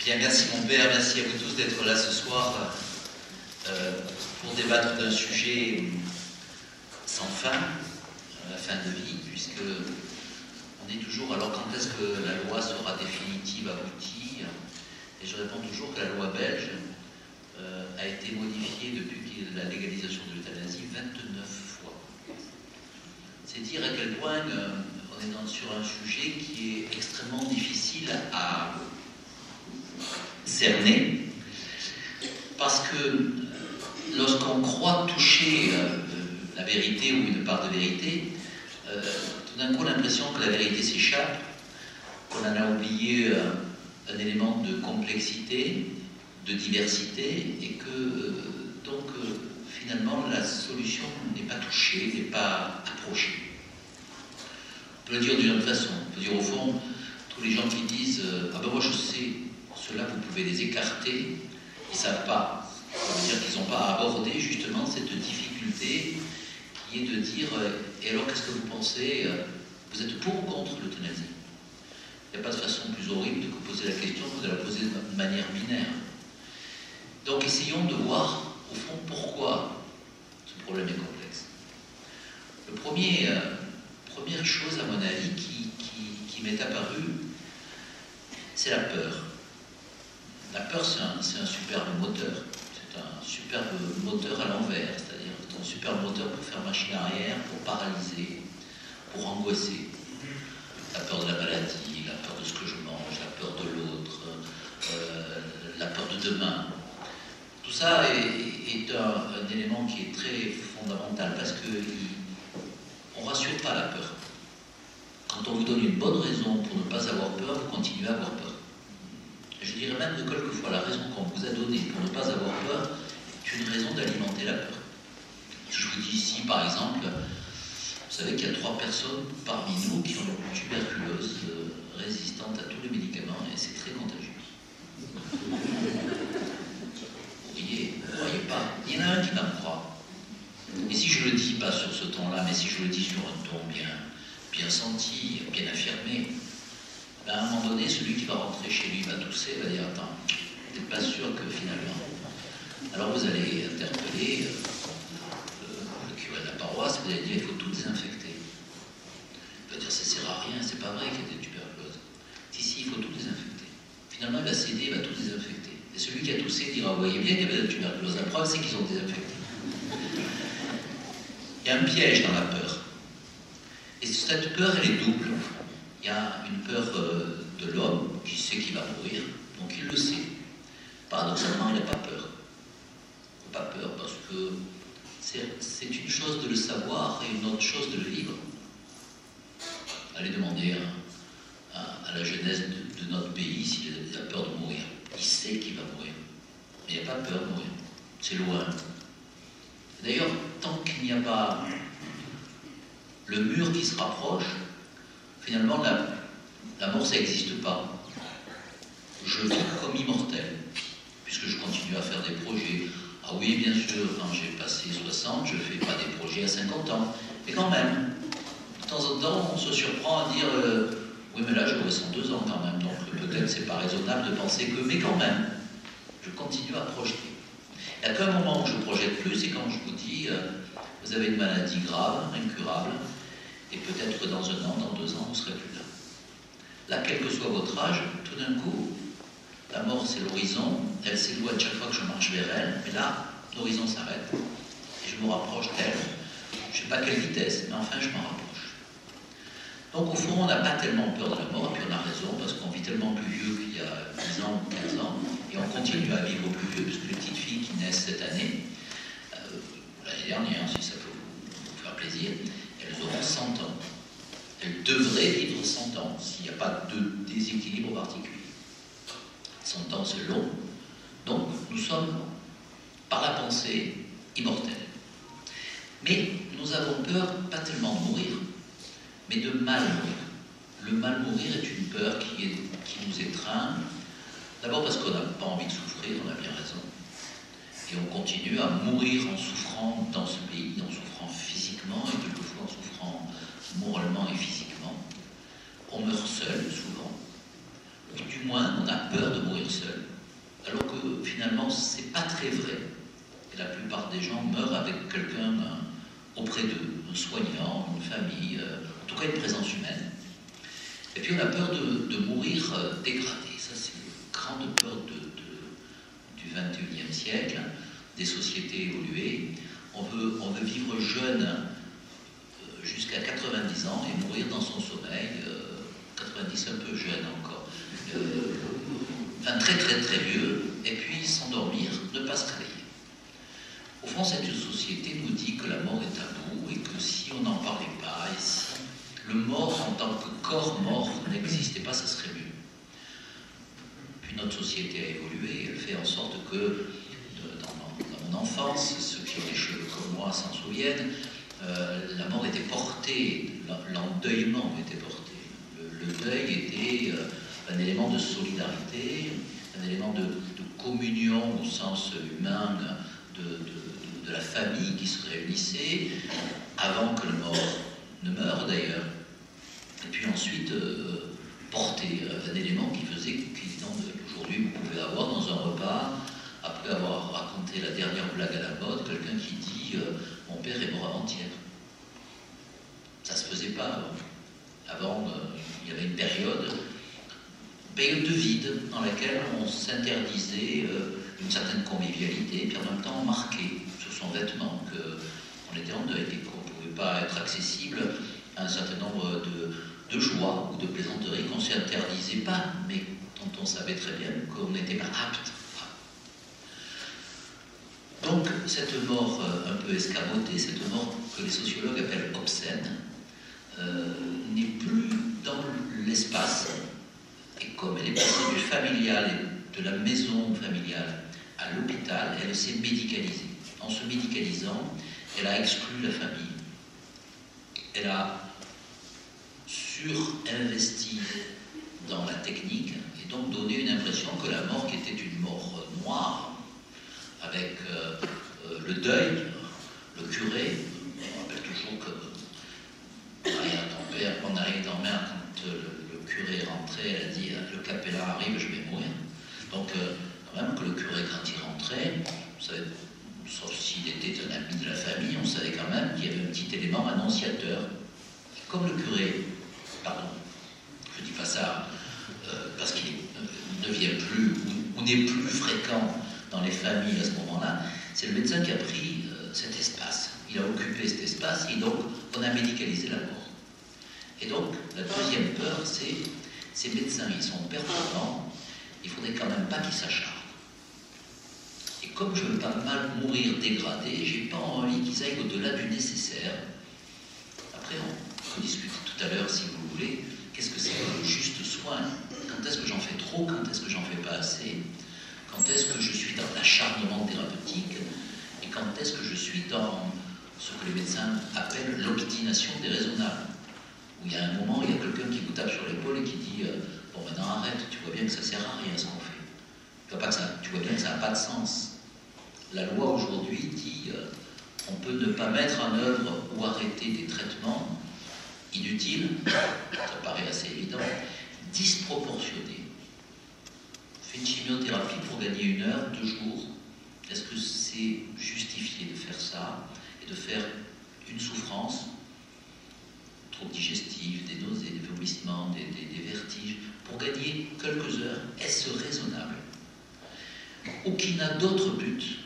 Bien, merci mon père, merci à vous tous d'être là ce soir pour débattre d'un sujet sans fin, la fin de vie, puisque on est toujours, alors quand est-ce que la loi sera définitive, aboutie? Et je réponds toujours que la loi belge a été modifiée depuis la légalisation de l'euthanasie 29 fois. C'est dire à quel point on est sur un sujet qui est extrêmement difficile à cerner, parce que lorsqu'on croit toucher la vérité ou une part de vérité, tout d'un coup l'impression que la vérité s'échappe, qu'on en a oublié un élément de complexité, de diversité, et que donc finalement la solution n'est pas touchée, n'est pas approchée. On peut le dire d'une autre façon, on peut dire au fond, tous les gens qui disent « Ah ben moi je sais », ceux-là, vous pouvez les écarter, ils ne savent pas. Ça veut dire qu'ils n'ont pas abordé justement cette difficulté qui est de dire et alors qu'est-ce que vous pensez? Vous êtes pour ou contre l'euthanasie? Il n'y a pas de façon plus horrible de vous poser la question que de la poser de manière binaire. Donc essayons de voir au fond pourquoi ce problème est complexe. Première chose à mon avis qui m'est apparue, c'est la peur. La peur, c'est un superbe moteur. C'est un superbe moteur à l'envers, c'est-à-dire c'est un superbe moteur pour faire machine arrière, pour paralyser, pour angoisser. La peur de la maladie, la peur de ce que je mange, la peur de l'autre, la peur de demain. Tout ça est un élément qui est très fondamental parce qu'on ne rassure pas la peur. Quand on vous donne une bonne raison pour ne pas avoir peur, vous continuez à avoir peur. Je dirais même que quelquefois la raison qu'on vous a donnée pour ne pas avoir peur est une raison d'alimenter la peur. Je vous dis ici par exemple, vous savez qu'il y a 3 personnes parmi nous qui ont une tuberculose résistante à tous les médicaments et c'est très contagieux. Vous riez, vous ne croyez pas. Il y en a un qui va me croire. Et si je le dis pas sur ce ton-là, mais si je le dis sur un ton bien senti, bien affirmé, ben à un moment donné, celui qui va rentrer chez lui va tousser, va dire « Attends, vous n'êtes pas sûr que finalement… » Alors vous allez interpeller le curé de la paroisse et vous allez dire « Il faut tout désinfecter. » Il va dire « Ça ne sert à rien, c'est pas vrai qu'il y a des tuberculoses. » Si, il faut tout désinfecter. Finalement, il va céder, il va tout désinfecter. Et celui qui a toussé dira « Vous voyez bien qu'il y avait de la tuberculose. La preuve, c'est qu'ils ont désinfecté. » Il y a un piège dans la peur. Et cette peur, elle est double. Il y a une peur de l'homme qui sait qu'il va mourir, donc il le sait. Paradoxalement, il n'a pas peur. Il n'a pas peur parce que c'est une chose de le savoir et une autre chose de le vivre. Allez demander à la jeunesse de notre pays s'il a peur de mourir. Il sait qu'il va mourir, mais il n'a pas peur de mourir. C'est loin. D'ailleurs, tant qu'il n'y a pas le mur qui se rapproche, finalement, la mort, ça n'existe pas. Je vis comme immortel, puisque je continue à faire des projets. Ah oui, bien sûr, quand j'ai passé 60, je ne fais pas des projets à 50 ans. Mais quand même, de temps en temps, on se surprend à dire oui, mais là, j'aurai 102 ans quand même, donc peut-être c'est pas raisonnable de penser que, mais quand même, je continue à projeter. Il n'y a qu'un moment où je ne projette plus, c'est quand je vous dis vous avez une maladie grave, incurable, et peut-être dans 1 an, dans 2 ans, vous ne serez plus là. Là, quel que soit votre âge, tout d'un coup, la mort c'est l'horizon, elle s'éloigne chaque fois que je marche vers elle, mais là, l'horizon s'arrête, et je me rapproche d'elle. Je ne sais pas à quelle vitesse, mais enfin je m'en rapproche. Donc au fond, on n'a pas tellement peur de la mort, et puis on a raison, parce qu'on vit tellement plus vieux qu'il y a 10 ans ou 15 ans, et on continue à vivre plus vieux, puisque les petites filles qui naissent cette année, l'année dernière, si ça peut vous faire plaisir, elles auront 100 ans. Elles devraient vivre 100 ans, s'il n'y a pas de déséquilibre particulier. 100 ans, c'est long. Donc, nous sommes, par la pensée, immortels. Mais nous avons peur, pas tellement de mourir, mais de mal mourir. Le mal mourir est une peur qui nous étreint. D'abord parce qu'on n'a pas envie de souffrir, on a bien raison. Et on continue à mourir en souffrant dans ce pays, en souffrant physiquement et quelquefois en souffrant moralement et physiquement. On meurt seul, souvent. Du du moins on a peur de mourir seul. Alors que finalement, c'est pas très vrai. Et la plupart des gens meurent avec quelqu'un auprès d'eux, un soignant, une famille, en tout cas une présence humaine. Et puis on a peur de mourir dégradé. Ça, c'est une grande peur du XXIe siècle, des sociétés évoluées. On veut vivre jeune jusqu'à 90 ans et mourir dans son sommeil, 90 un peu jeune encore. Enfin très très très vieux, et puis s'endormir, ne pas se réveiller. Au fond, cette société nous dit que la mort est tabou et que si on n'en parlait pas, et si le mort en tant que corps mort n'existait pas, ça serait mieux. Puis notre société a évolué, elle fait en sorte que dans mon enfance, ceux qui ont des cheveux comme moi s'en souviennent, la mort était portée, l'endeuillement était porté. Le deuil était un élément de solidarité, un élément de communion au sens humain de la famille qui se réunissait avant que le mort ne meure d'ailleurs. Et puis ensuite, porter un élément qui faisait qu'aujourd'hui vous pouvez avoir dans un repas, après avoir raconté la dernière blague à la mode, quelqu'un qui dit mon père est mort avant-hier. Ça se faisait pas avant. Avant, il y avait une période de vide dans laquelle on s'interdisait une certaine convivialité, et puis en même temps on marquait sur son vêtement qu'on était en deuil et qu'on ne pouvait pas être accessible à un certain nombre de joies ou de plaisanteries qu'on ne s'interdisait pas, mais dont on savait très bien qu'on n'était pas apte. Donc cette mort un peu escamotée, cette mort que les sociologues appellent obscène, n'est plus dans l'espace. Et comme elle est passée du familial et de la maison familiale à l'hôpital, elle s'est médicalisée. En se médicalisant, elle a exclu la famille. Elle a surinvesti dans la technique et donc donné une impression que la mort, qui était une mort noire, avec le deuil, le curé, on rappelle toujours que mon arrière-grand-mère, quand le curé est rentré, elle a dit le capellan arrive, je vais mourir. Donc, quand même que le curé, quand il rentrait, vous savez, sauf s'il était un ami de la famille, on savait quand même qu'il y avait un petit élément annonciateur. Comme le curé, pardon, je ne dis pas ça parce qu'il ne vient plus ou n'est plus fréquent dans les familles à ce moment-là, c'est le médecin qui a pris cet espace. Il a occupé cet espace et donc on a médicalisé la mort. Et donc, la deuxième peur, c'est ces médecins, ils sont performants, il ne faudrait quand même pas qu'ils s'acharnent. Et comme je ne veux pas mal mourir dégradé, j'ai pas envie qu'ils aillent au-delà du nécessaire. Après, on peut discuter tout à l'heure, si vous voulez, qu'est-ce que c'est le juste soin? Quand est-ce que j'en fais trop? Quand est-ce que j'en fais pas assez? Quand est-ce que je suis dans l'acharnement thérapeutique? Et quand est-ce que je suis dans ce que les médecins appellent l'obstination déraisonnable? Où il y a un moment, il y a quelqu'un qui vous tape sur l'épaule et qui dit bon, maintenant arrête, tu vois bien que ça ne sert à rien ce qu'on fait. Tu vois bien que ça n'a pas de sens. La loi aujourd'hui dit on peut ne pas mettre en œuvre ou arrêter des traitements inutiles, ça paraît assez évident, disproportionnés. On fait une chimiothérapie pour gagner 1 heure, 2 jours. Est-ce que c'est justifié de faire ça et de faire une souffrance digestifs, des nausées, des vomissements, des vertiges, pour gagner quelques heures? Est-ce raisonnable? Ou qui n'a d'autre but?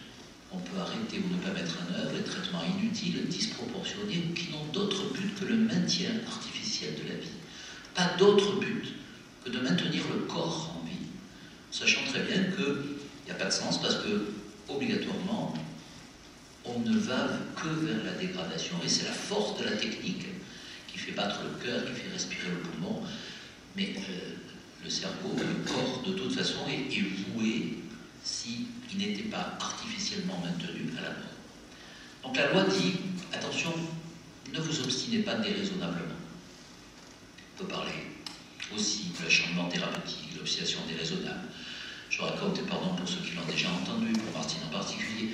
On peut arrêter ou ne pas mettre en œuvre les traitements inutiles, disproportionnés, ou qui n'ont d'autre but que le maintien artificiel de la vie. Pas d'autre but que de maintenir le corps en vie, sachant très bien qu'il n'y a pas de sens parce que, obligatoirement, on ne va que vers la dégradation, et c'est la force de la technique qui fait battre le cœur, qui fait respirer le poumon, mais le cerveau, le corps, de toute façon, est voué s'il n'était pas artificiellement maintenu à la mort. Donc la loi dit, attention, ne vous obstinez pas déraisonnablement. On peut parler aussi de l'acharnement thérapeutique, de l'obstination déraisonnable. Je raconte, et pardon pour ceux qui l'ont déjà entendu, pour Martine en particulier,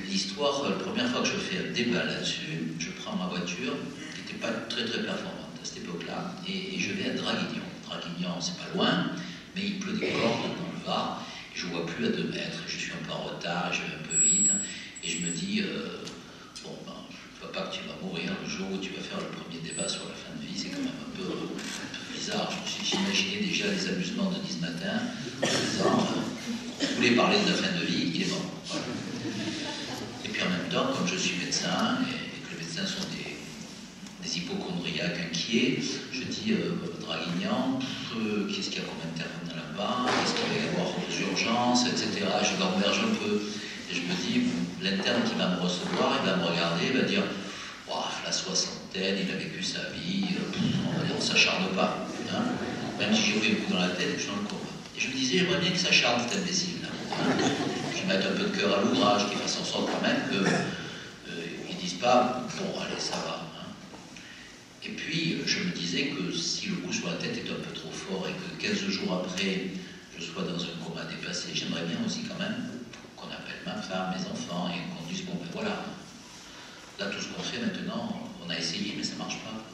l'histoire, la première fois que je fais un débat là-dessus, je prends ma voiture, qui n'était pas très très performante à cette époque-là, et je vais à Draguignan. Draguignan, c'est pas loin, Mais il pleut des cordes dans le Var, et je ne vois plus à 2 mètres, je suis un peu en retard, je vais un peu vite, et je me dis, bon, ben, je ne vois pas que tu vas mourir le jour où tu vas faire le premier débat sur la fin de vie, c'est quand même un peu bizarre. J'imaginais déjà les amusements de 10 matin, en disant, vous voulez parler de la fin de vie, il est mort. Voilà. Et puis en même temps, comme je suis médecin, et que les médecins sont des hypochondriaques inquiets, je dis, Draguignan, qu'est-ce qu'il y a comme interne là-bas, qu'est-ce qu'il va y avoir aux urgences, etc. Je gamberge un peu, et je me dis, l'interne qui va me recevoir, il va me regarder, il va dire, la soixantaine, il a vécu sa vie, on va dire, on ne s'acharne pas, hein, même si j'ai pris un coup dans la tête et que je suis dans le coma. Et je me disais, j'aimerais bien que ça s'acharne cet imbécile-là, hein, qu'il mette un peu de cœur à l'ouvrage, qu'il fasse en sorte quand même qu'ils ne disent pas, bon, allez, ça va. Et puis, je me disais que si le coup sur la tête est un peu trop fort et que 15 jours après, je sois dans un coma dépassé, j'aimerais bien aussi quand même qu'on appelle ma femme, mes enfants, et qu'on dise, bon ben voilà, là tout ce qu'on fait maintenant, on a essayé, mais ça ne marche pas.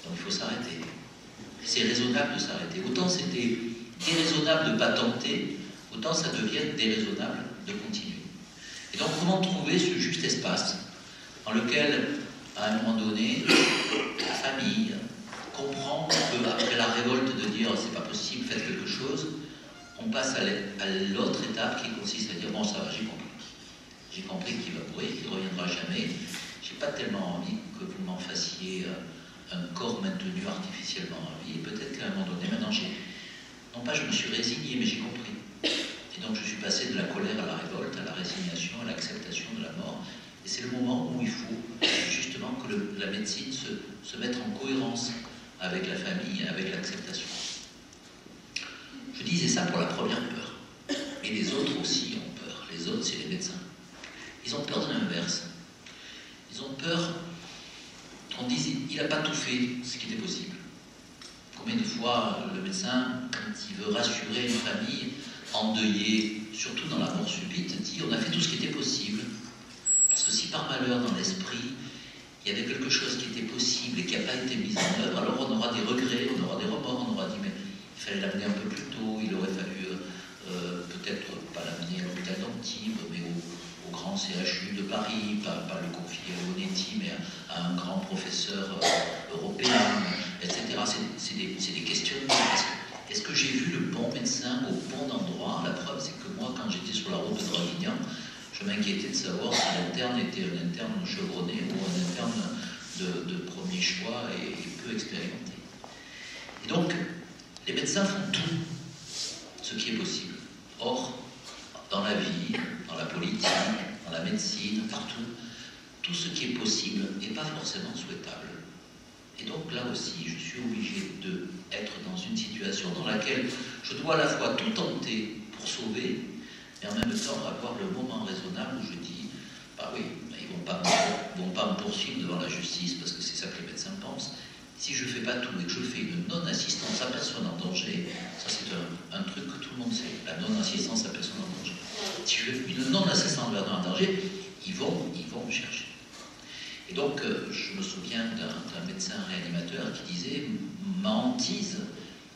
Donc il faut s'arrêter. C'est raisonnable de s'arrêter. Autant c'était déraisonnable de ne pas tenter, autant ça devient déraisonnable de continuer. Et donc comment trouver ce juste espace dans lequel, à un moment donné, la famille comprend qu'après la révolte de dire c'est pas possible, faites quelque chose, on passe à l'autre étape qui consiste à dire bon ça va, j'ai compris. J'ai compris qu'il va mourir, qu'il ne reviendra jamais. J'ai pas tellement envie que vous m'en fassiez un corps maintenu artificiellement en vie. Et peut-être qu'à un moment donné, maintenant non pas je me suis résigné, mais j'ai compris. Et donc je suis passé de la colère à la révolte, à la résignation, à l'acceptation de la mort. Et c'est le moment où il faut justement que la médecine se mette en cohérence avec la famille, avec l'acceptation. Je disais ça pour la première peur. Et les autres aussi ont peur. Les autres, c'est les médecins. Ils ont peur de l'inverse. Ils ont peur qu'on dise il n'a pas tout fait ce qui était possible. Combien de fois le médecin, quand il veut rassurer une famille endeuillée, surtout dans la mort subite, dit on a fait tout ce qui était possible. Parce que si par malheur dans l'esprit, il y avait quelque chose qui était possible et qui n'a pas été mis en œuvre, alors on aura des regrets, on aura des remords, on aura dit mais il fallait l'amener un peu plus tôt, il aurait fallu peut-être pas l'amener à l'hôpital d'Antibes, mais au grand CHU de Paris, pas le confier à l'ONETI, mais à un grand professeur européen, etc. C'est des questionnements. Est-ce que j'ai vu le bon médecin au bon endroit? La preuve, c'est que moi, quand j'étais sur la route de Draguignan, je m'inquiétais de savoir si l'interne était un interne chevronné ou un interne de premier choix et peu expérimenté. Et donc, les médecins font tout ce qui est possible. Or, dans la vie, dans la politique, dans la médecine, partout, tout ce qui est possible n'est pas forcément souhaitable. Et donc là aussi, je suis obligé d'être dans une situation dans laquelle je dois à la fois tout tenter pour sauver, et en même temps avoir le moment raisonnable où je dis, bah oui, ils vont pas me poursuivre devant la justice parce que c'est ça que les médecins pensent. Si je ne fais pas tout et que je fais une non-assistance à personne en danger, ça c'est un truc que tout le monde sait, la non-assistance à personne en danger. Si je fais une non-assistance à personne en danger, ils vont me chercher. Et donc, je me souviens d'un médecin réanimateur qui disait, ma hantise,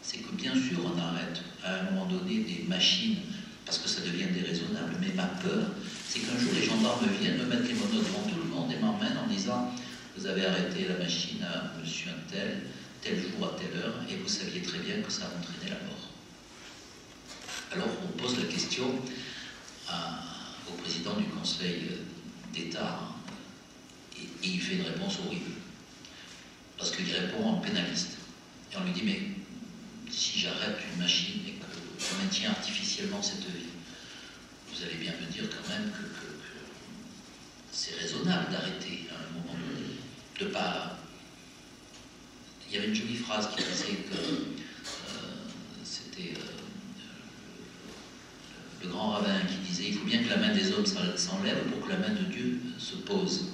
c'est que bien sûr on arrête à un moment donné des machines parce que ça devient déraisonnable, mais ma peur, c'est qu'un jour les gendarmes viennent me mettre les monos devant tout le monde et m'emmènent en disant vous avez arrêté la machine à monsieur un tel jour à telle heure, et vous saviez très bien que ça a entraîné la mort. Alors on pose la question au président du Conseil d'État, et il fait une réponse horrible, parce qu'il répond en pénaliste. Et on lui dit mais si j'arrête une machine et que je maintiens artificiellement cette vie, vous allez bien me dire quand même que c'est raisonnable d'arrêter à un moment donné, de pas... Il y avait une jolie phrase qui disait que c'était le grand rabbin qui disait il faut bien que la main des hommes s'enlève pour que la main de Dieu se pose.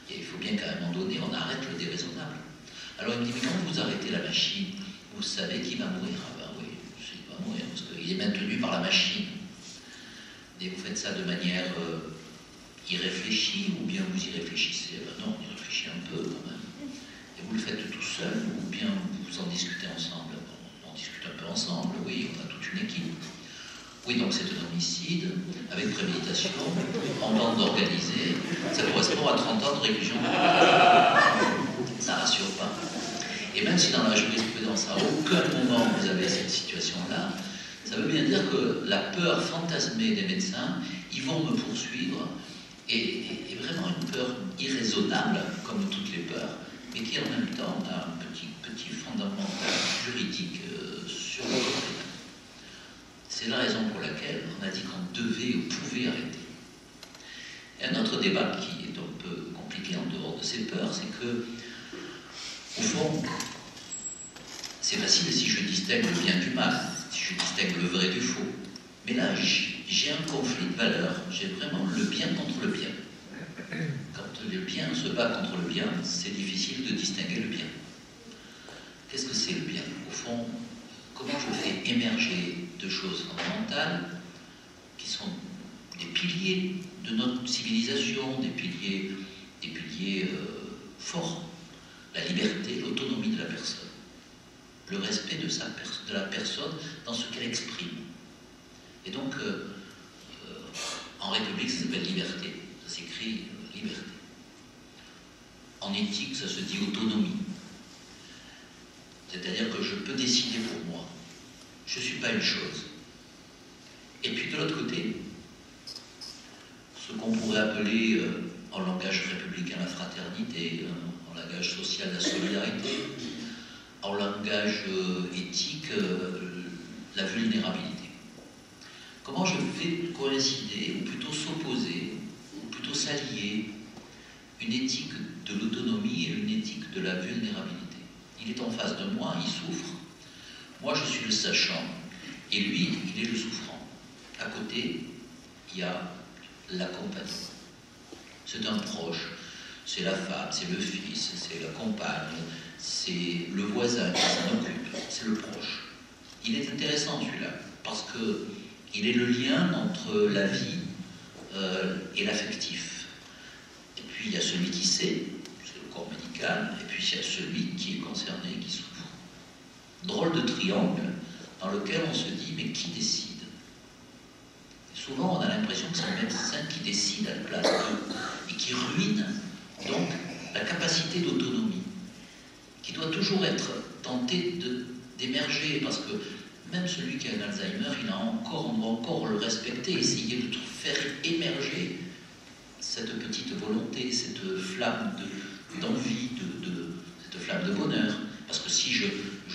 Et il faut bien qu'à un moment donné on arrête le déraisonnable. Alors il me dit mais quand vous arrêtez la machine, vous savez qu'il va mourir. Ah ben oui, il va mourir parce qu'il est maintenu par la machine. Et vous faites ça de manière irréfléchie ou bien vous y réfléchissez? Ben non, on y réfléchit un peu quand même. Et vous le faites tout seul ou bien vous en discutez ensemble? On discute un peu ensemble, oui, on a toute une équipe. Oui, donc c'est un homicide, avec préméditation, en bande organisée, ça correspond à 30 ans de réclusion. Ça ne rassure pas. Et même si dans la jurisprudence, à aucun moment vous avez cette situation-là, ça veut bien dire que la peur fantasmée des médecins, ils vont me poursuivre, est vraiment une peur irraisonnable, comme toutes les peurs, mais qui en même temps a un petit fondamental juridique sur le côté. C'est la raison pour laquelle on a dit qu'on devait ou pouvait arrêter. Et un autre débat qui est un peu compliqué en dehors de ces peurs, c'est que, au fond, c'est facile si je distingue le bien du mal, si je distingue le vrai du faux. Mais là, j'ai un conflit de valeurs, j'ai vraiment le bien contre le bien. Quand le bien se bat contre le bien, c'est difficile de distinguer le bien. Qu'est-ce que c'est le bien? Au fond, comment je fais émerger deux choses fondamentales qui sont des piliers de notre civilisation, des piliers forts, la liberté, l'autonomie de la personne, le respect de la personne dans ce qu'elle exprime. Et donc, en République, ça s'appelle liberté, ça s'écrit liberté. En éthique, ça se dit autonomie. C'est-à-dire que je peux décider pour moi. Je ne suis pas une chose. Et puis de l'autre côté, ce qu'on pourrait appeler en langage républicain la fraternité, en langage social la solidarité, en langage éthique la vulnérabilité. Comment je fais coïncider, ou plutôt s'opposer, ou plutôt s'allier une éthique de l'autonomie et une éthique de la vulnérabilité? Il est en face de moi, il souffre. Moi, je suis le sachant. Et lui, il est le souffrant. À côté, il y a l'accompagnant. C'est un proche. C'est la femme, c'est le fils, c'est la compagne, c'est le voisin qui s'en occupe. C'est le proche. Il est intéressant, celui-là, parce qu'il est le lien entre la vie et l'affectif. Et puis, il y a celui qui sait, c'est le corps médical, et puis il y a celui qui est concerné, qui souffre. Drôle de triangle dans lequel on se dit, mais qui décide? Et souvent, on a l'impression que c'est le médecin qui décide à la place d'eux, et qui ruine donc la capacité d'autonomie, qui doit toujours être tenté d'émerger, parce que même celui qui a un Alzheimer, on doit encore le respecter, essayer de faire émerger cette petite volonté, cette flamme d'envie, cette flamme de bonheur. Parce que si je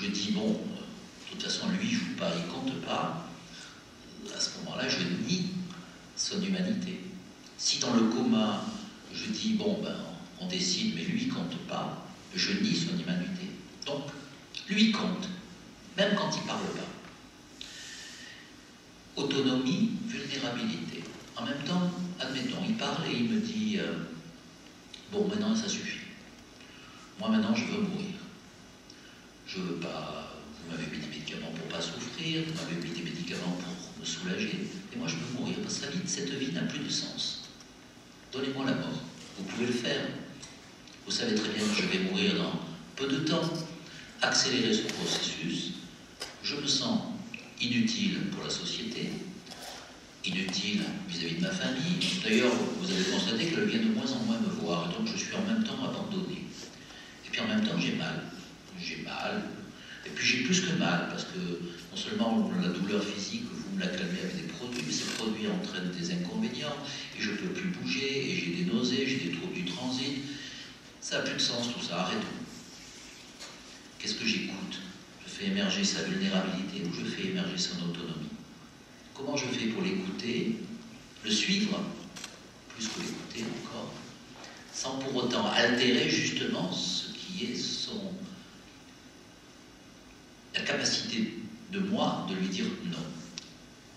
dis, bon, de toute façon, lui, il ne joue pas, il ne compte pas, à ce moment-là, je nie son humanité. Si dans le coma, je dis, bon, ben, on décide, mais lui, il ne compte pas, je nie son humanité. Donc, lui, il compte, même quand il ne parle pas. Autonomie, vulnérabilité. En même temps, admettons, il parle et il me dit, bon, maintenant, ça suffit. Moi, maintenant, je veux mourir. Je ne veux pas, vous m'avez mis des médicaments pour ne pas souffrir, vous m'avez mis des médicaments pour me soulager, et moi je veux mourir parce que cette vie n'a plus de sens. Donnez-moi la mort, vous pouvez le faire. Vous savez très bien que je vais mourir dans peu de temps, accélérer ce processus, je me sens inutile pour la société, inutile vis-à-vis de ma famille. D'ailleurs, vous avez constaté qu'elle vient de moins en moins me voir, donc je suis en même temps abandonné. Et puis en même temps, j'ai mal. J'ai mal, et puis j'ai plus que mal, parce que non seulement la douleur physique, vous me la calmez avec des produits, mais ces produits entraînent des inconvénients, et je ne peux plus bouger, et j'ai des nausées, j'ai des troubles du transit. Ça n'a plus de sens tout ça, arrêtons. Qu'est-ce que j'écoute? Je fais émerger sa vulnérabilité ou je fais émerger son autonomie? Comment je fais pour l'écouter, le suivre, plus que l'écouter encore, sans pour autant altérer justement ce qui est la capacité de moi de lui dire non.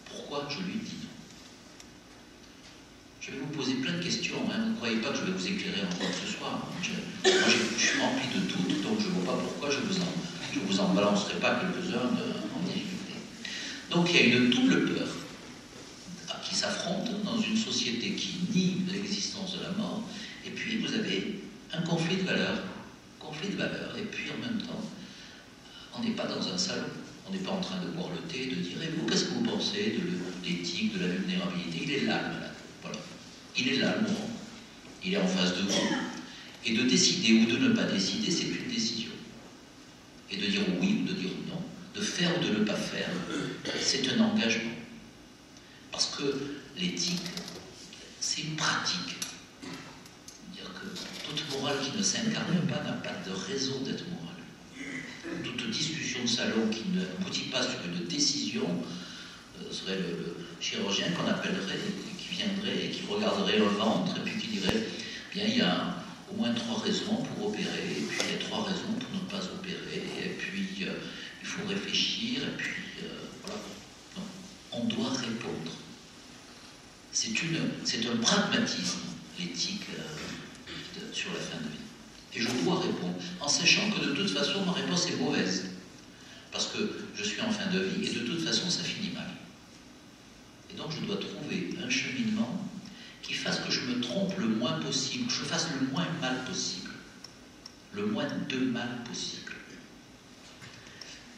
Pourquoi je lui dis non? Je vais vous poser plein de questions, hein. Vous ne croyez pas que je vais vous éclairer en quoi que ce soit. Moi, je suis rempli de doutes, donc je ne vois pas pourquoi je vous en balancerai pas quelques-uns en difficulté. Donc il y a une double peur qui s'affronte dans une société qui nie l'existence de la mort, et puis vous avez un conflit de valeurs, et puis en même temps, on n'est pas dans un salon, On n'est pas en train de boire le thé et de dire, et vous, qu'est-ce que vous pensez de l'éthique, de la vulnérabilité? Il est là, le malade. Voilà. Il est là, le mourant. Il est en face de vous. Et de décider ou de ne pas décider, c'est une décision. Et de dire oui ou de dire non, de faire ou de ne pas faire, c'est un engagement. Parce que l'éthique, c'est une pratique. C'est-à-dire que toute morale qui ne s'incarne pas n'a pas de raison d'être morale. Toute discussion de salon qui ne aboutit pas sur une décision serait le chirurgien qu'on appellerait, qui viendrait et qui regarderait le ventre et puis qui dirait, bien, il y a au moins 3 raisons pour opérer, et puis il y a 3 raisons pour ne pas opérer, et puis il faut réfléchir, et puis voilà. Non, on doit répondre. C'est un pragmatisme, l'éthique sur la fin de vie. Et je dois répondre, en sachant que de toute façon, ma réponse est mauvaise. Parce que je suis en fin de vie, et de toute façon, ça finit mal. Et donc, je dois trouver un cheminement qui fasse que je me trompe le moins possible, que je fasse le moins mal possible. Le moins de mal possible.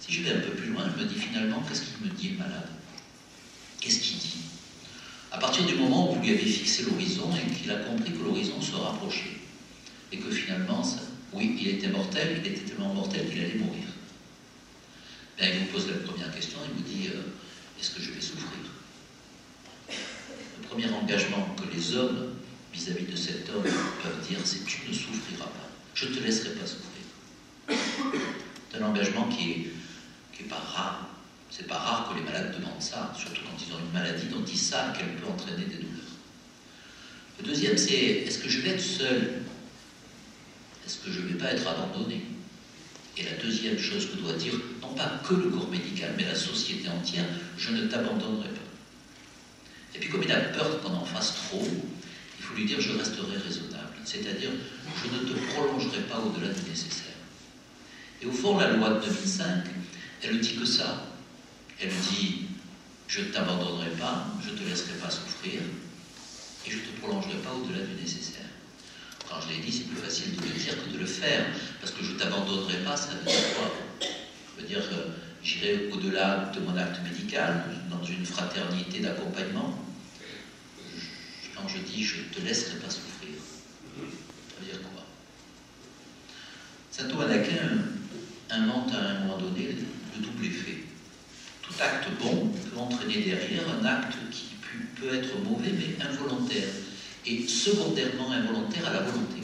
Si je vais un peu plus loin, je me dis finalement, qu'est-ce qu'il me dit, le malade? Qu'est-ce qu'il dit? À partir du moment où vous lui avez fixé l'horizon et qu'il a compris que l'horizon se rapprochait, et que finalement, oui, il était mortel, il était tellement mortel qu'il allait mourir. Bien, il vous pose la première question, il vous dit, est-ce que je vais souffrir? Le premier engagement que les hommes, vis-à-vis de cet homme, peuvent dire, c'est tu ne souffriras pas, je ne te laisserai pas souffrir. C'est un engagement qui est pas rare. C'est pas rare que les malades demandent ça, surtout quand ils ont une maladie dont ils savent qu'elle peut entraîner des douleurs. Le deuxième, c'est, est-ce que je vais être seul? Est-ce que je ne vais pas être abandonné? Et la deuxième chose que doit dire, non pas que le corps médical, mais la société entière, je ne t'abandonnerai pas. Et puis comme il a peur qu'on en fasse trop, il faut lui dire, je resterai raisonnable. C'est-à-dire, je ne te prolongerai pas au-delà du nécessaire. Et au fond, la loi de 2005, elle ne dit que ça. Elle dit, je ne t'abandonnerai pas, je ne te laisserai pas souffrir, et je ne te prolongerai pas au-delà du nécessaire. Quand je l'ai dit, c'est plus facile de le dire que de le faire, parce que je ne t'abandonnerai pas, ça veut dire quoi? Ça veut dire que j'irai au-delà de mon acte médical, dans une fraternité d'accompagnement. Quand je dis je ne te laisserai pas souffrir, ça veut dire quoi? Saint Thomas d'Aquin invente à un moment donné le double effet. Tout acte bon peut entraîner derrière un acte qui peut être mauvais mais involontaire. Et secondairement involontaire à la volonté.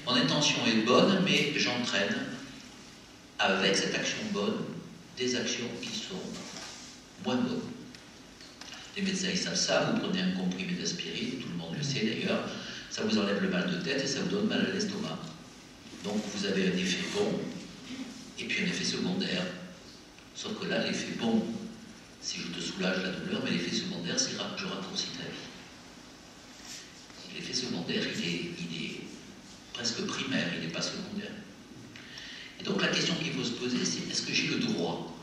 Mon intention est bonne, mais j'entraîne avec cette action bonne des actions qui sont moins bonnes. Les médecins ils savent ça, vous prenez un comprimé d'aspirine, tout le monde le sait d'ailleurs, ça vous enlève le mal de tête et ça vous donne mal à l'estomac. Donc vous avez un effet bon et puis un effet secondaire. Sauf que là, l'effet bon, si je te soulage la douleur, mais l'effet secondaire, c'est que je raccourcis ta vie. L'effet secondaire, il est presque primaire, il n'est pas secondaire. Et donc la question qu'il faut se poser, c'est est-ce que j'ai le droit,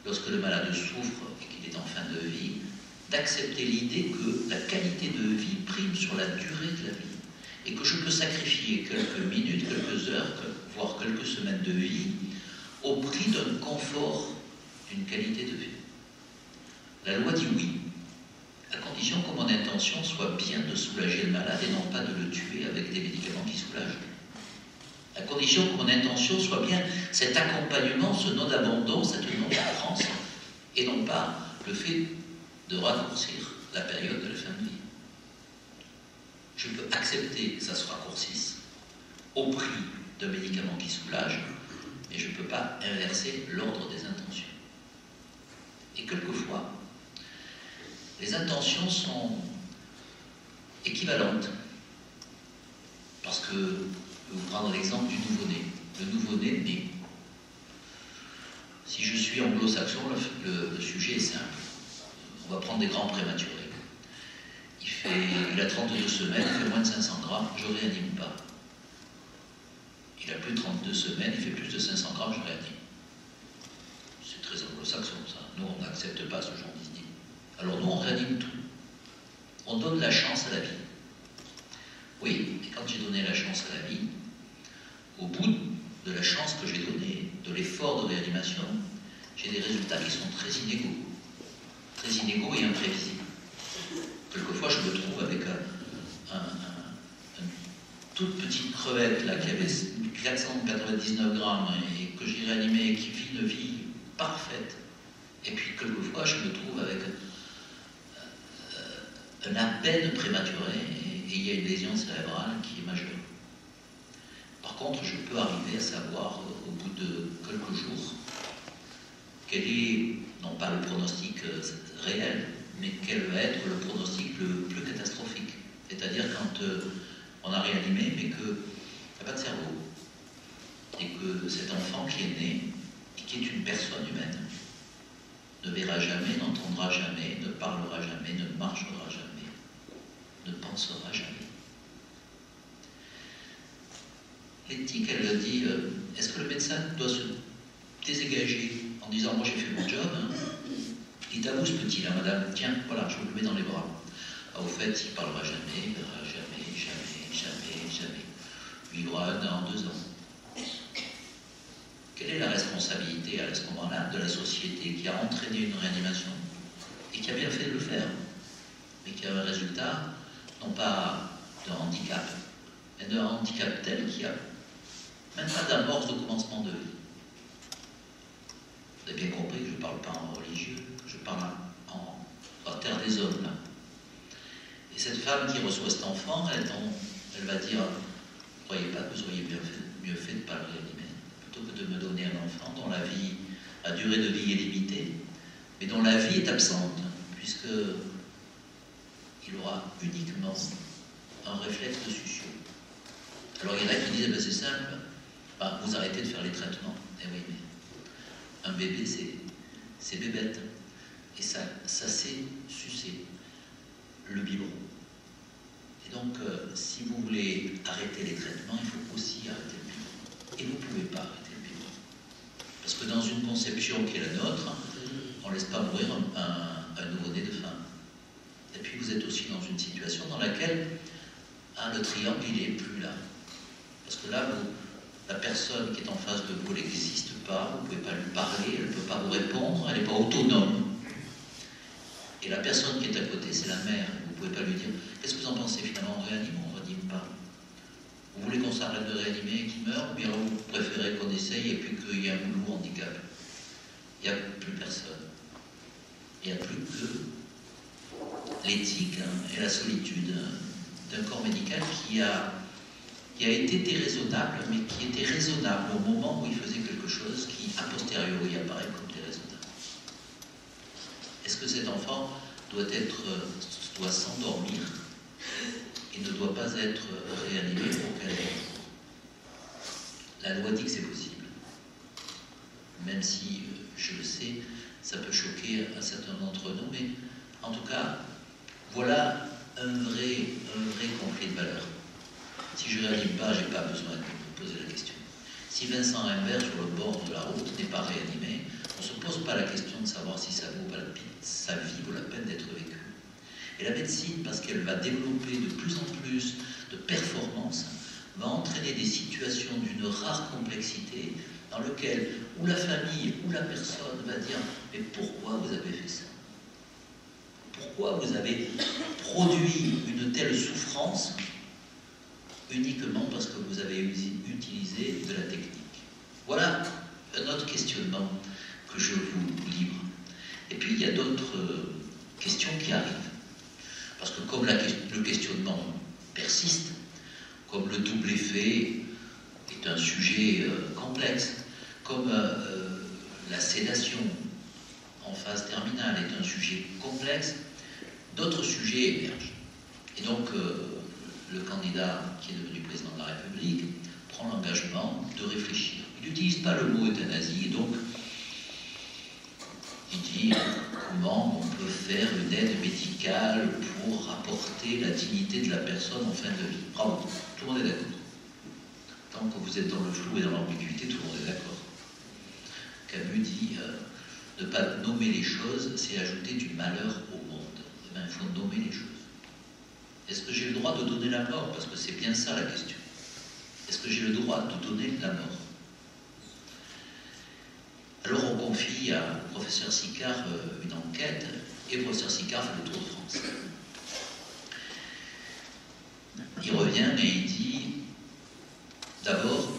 lorsque le malade souffre et qu'il est en fin de vie, d'accepter l'idée que la qualité de vie prime sur la durée de la vie et que je peux sacrifier quelques minutes, quelques heures, voire quelques semaines de vie au prix d'un confort, d'une qualité de vie? La loi dit oui, à condition que mon intention soit bien de soulager le malade et non pas de le tuer avec des médicaments qui soulagent. À condition que mon intention soit bien cet accompagnement, ce non-abandon, cette non-souffrance, et non pas le fait de raccourcir la période de la fin de vie. Je peux accepter que ça se raccourcisse au prix de médicaments qui soulagent, mais je ne peux pas inverser l'ordre des intentions. Et quelquefois, les intentions sont équivalentes. Parce que, je vais vous prendre l'exemple du nouveau-né. Le nouveau-né né. Si je suis anglo-saxon, le sujet est simple. On va prendre des grands prématurés. Il a 32 semaines, il fait moins de 500 grammes, je ne réanime pas. Il a plus de 32 semaines, il fait plus de 500 grammes, je réanime. C'est très anglo-saxon ça. Nous, on n'accepte pas ce genre d'idée. Alors nous, on réanime tout. On donne la chance à la vie. Oui, et quand j'ai donné la chance à la vie, au bout de la chance que j'ai donnée, de l'effort de réanimation, j'ai des résultats qui sont très inégaux et imprévisibles. Quelquefois, je me trouve avec une toute petite crevette là, qui avait 499 grammes et que j'ai réanimée et qui vit une vie parfaite. Et puis, quelquefois, je me trouve avec un à peine prématuré et il y a une lésion cérébrale qui est majeure. Par contre, je peux arriver à savoir au bout de quelques jours quel est, non pas le pronostic réel, mais quel va être le pronostic le plus catastrophique. C'est-à-dire quand on a réanimé, mais qu'il n'y a pas de cerveau, et que cet enfant qui est né, et qui est une personne humaine, ne verra jamais, n'entendra jamais, ne parlera jamais, ne marchera jamais, ne pensera jamais. L'éthique, elle dit, est-ce que le médecin doit se désengager en disant, moi j'ai fait mon job, hein. Il est à vous ce petit là, madame, tiens, voilà, je vous le mets dans les bras. Ah, au fait, il ne parlera jamais, il verra jamais, jamais, jamais, jamais. Il vivra 1 an, 2 ans. Quelle est la responsabilité à ce moment-là de la société qui a entraîné une réanimation et qui a bien fait de le faire, mais qui a un résultat, non pas d'un handicap, mais d'un handicap tel qu'il n'y a même pas d'amorce de commencement de vie. Vous avez bien compris que je ne parle pas en religieux, je parle en terre des hommes. Là. Et cette femme qui reçoit cet enfant, elle va dire, ne croyez pas que vous auriez mieux fait de ne pas le réanimer, plutôt que de me donner un enfant dont la durée de vie est limitée, mais dont la vie est absente, puisque il aura uniquement un réflexe de succion. Alors il y en a qui disent, ben, c'est simple, ben, vous arrêtez de faire les traitements. Eh oui, mais un bébé, c'est bébête. Et ça sait sucer le biberon. Et donc, si vous voulez arrêter les traitements, il faut aussi arrêter le biberon. Et vous ne pouvez pas arrêter le biberon. Parce que dans une conception qui est la nôtre, on ne laisse pas mourir un nouveau-né de faim. Et puis vous êtes aussi dans une situation dans laquelle le triangle, il n'est plus là. Parce que là, la personne qui est en face de vous, elle n'existe pas, vous ne pouvez pas lui parler, elle ne peut pas vous répondre, elle n'est pas autonome. Et la personne qui est à côté, c'est la mère. Vous ne pouvez pas lui dire, qu'est-ce que vous en pensez finalement, on réanime ou on ne réanime pas? Vous voulez qu'on s'arrête de réanimer et qu'il meure, ou bien vous préférez qu'on essaye et puis qu'il y ait un lourd handicap? Il n'y a plus personne. Il n'y a plus que l'éthique et la solitude d'un corps médical qui a été déraisonnable, mais qui était raisonnable au moment où il faisait quelque chose qui, a posteriori, apparaît comme déraisonnable. Est-ce que cet enfant doit s'endormir et ne doit pas être réanimé pour quelle raison? La loi dit que c'est possible. Même si, je le sais, ça peut choquer un certain nombre d'entre nous, mais en tout cas, voilà un vrai conflit de valeurs. Si je ne réanime pas, je n'ai pas besoin de me poser la question. Si Vincent Imbert, sur le bord de la route, n'est pas réanimé, on ne se pose pas la question de savoir si sa vie vaut la peine d'être vécue. Et la médecine, parce qu'elle va développer de plus en plus de performances, va entraîner des situations d'une rare complexité dans lesquelles ou la famille ou la personne va dire « Mais pourquoi vous avez fait ça? Pourquoi vous avez produit une telle souffrance uniquement parce que vous avez utilisé de la technique ?» Voilà un autre questionnement que je vous livre. Et puis il y a d'autres questions qui arrivent. Parce que comme le questionnement persiste, comme le double effet est un sujet complexe, comme la sédation en phase terminale est un sujet complexe, d'autres sujets émergent. Et donc, le candidat qui est devenu président de la République prend l'engagement de réfléchir. Il n'utilise pas le mot euthanasie, et donc il dit comment on peut faire une aide médicale pour apporter la dignité de la personne en fin de vie. Bravo, tout le monde est d'accord. Tant que vous êtes dans le flou et dans l'ambiguïté, tout le monde est d'accord. Camus dit ne pas nommer les choses, c'est ajouter du malheur au monde. Eh bien, il faut nommer les choses. Est-ce que j'ai le droit de donner la mort? Parce que c'est bien ça la question. Est-ce que j'ai le droit de donner la mort? Alors on confie au professeur Sicard une enquête, et le professeur Sicard fait le tour de France. Il revient et il dit, d'abord,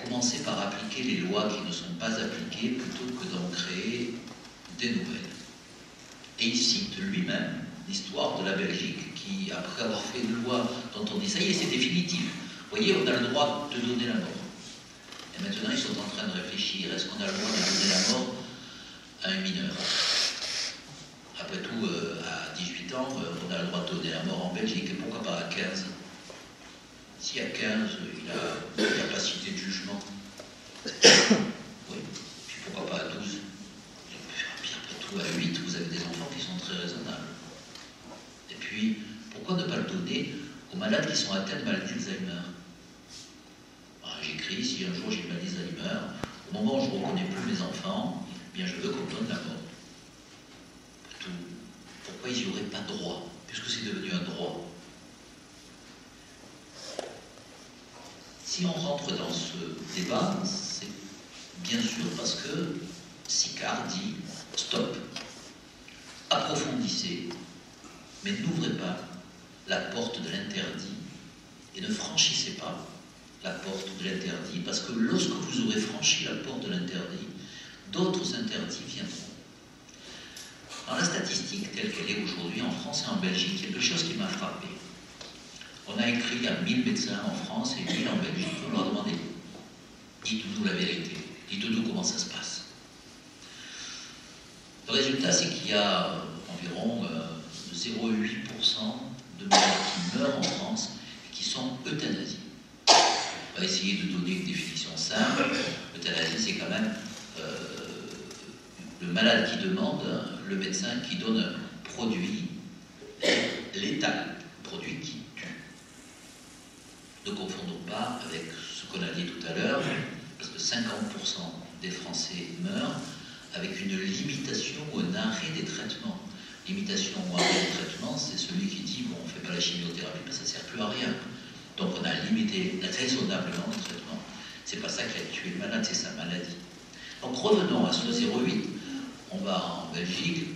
commencez par appliquer les lois qui ne sont pas appliquées plutôt que d'en créer des nouvelles. Et il cite lui-même l'histoire de la Belgique qui, après avoir fait une loi dont on dit ça y est, c'est définitif. Vous voyez, on a le droit de donner la mort. Et maintenant, ils sont en train de réfléchir, est-ce qu'on a le droit de donner la mort à un mineur? Après tout, à 18 ans, on a le droit de donner la mort en Belgique, et pourquoi pas à 15? Si à 15, il a une capacité de jugement, oui, puis pourquoi pas à 12? Puis après tout, à 8, vous avez des enfants qui sont très raisonnables. Et puis, pourquoi ne pas le donner aux malades qui sont atteints de maladie d'Alzheimer? J'écris, si un jour j'ai une maladie d'Alzheimer, au moment où je ne reconnais plus mes enfants, eh bien je veux qu'on me donne la mort. Pourquoi ils n'y auraient pas droit, puisque c'est devenu un droit? Si on rentre dans ce débat, c'est bien sûr parce que Sicard dit stop, approfondissez, mais n'ouvrez pas la porte de l'interdit et ne franchissez pas la porte de l'interdit, parce que lorsque vous aurez franchi la porte de l'interdit, d'autres interdits viendront. Dans la statistique telle qu'elle est aujourd'hui en France et en Belgique, il y a deux choses qui m'ont frappé. On a écrit à 1000 médecins en France et 1000 en Belgique. On leur a demandé, dites-nous la vérité, dites-nous comment ça se passe. Le résultat, c'est qu'il y a environ 0,8% de malades qui meurent en France et qui sont euthanasiés. On va essayer de donner une définition simple. L'euthanasie, c'est quand même le malade qui demande, le médecin qui donne un produit létal, un produit qui tue. Ne confondons pas avec ce qu'on a dit tout à l'heure, parce que 50% des Français meurent avec une limitation ou un arrêt des traitements. Limitation ou arrêt des traitements, c'est celui qui dit, bon, on ne fait pas la chimiothérapie, mais ça ne sert plus à rien. Donc on a limité raisonnablement le traitement. C'est pas ça qui a tué le malade, c'est sa maladie. Donc revenons à ce 0,8. On va en Belgique.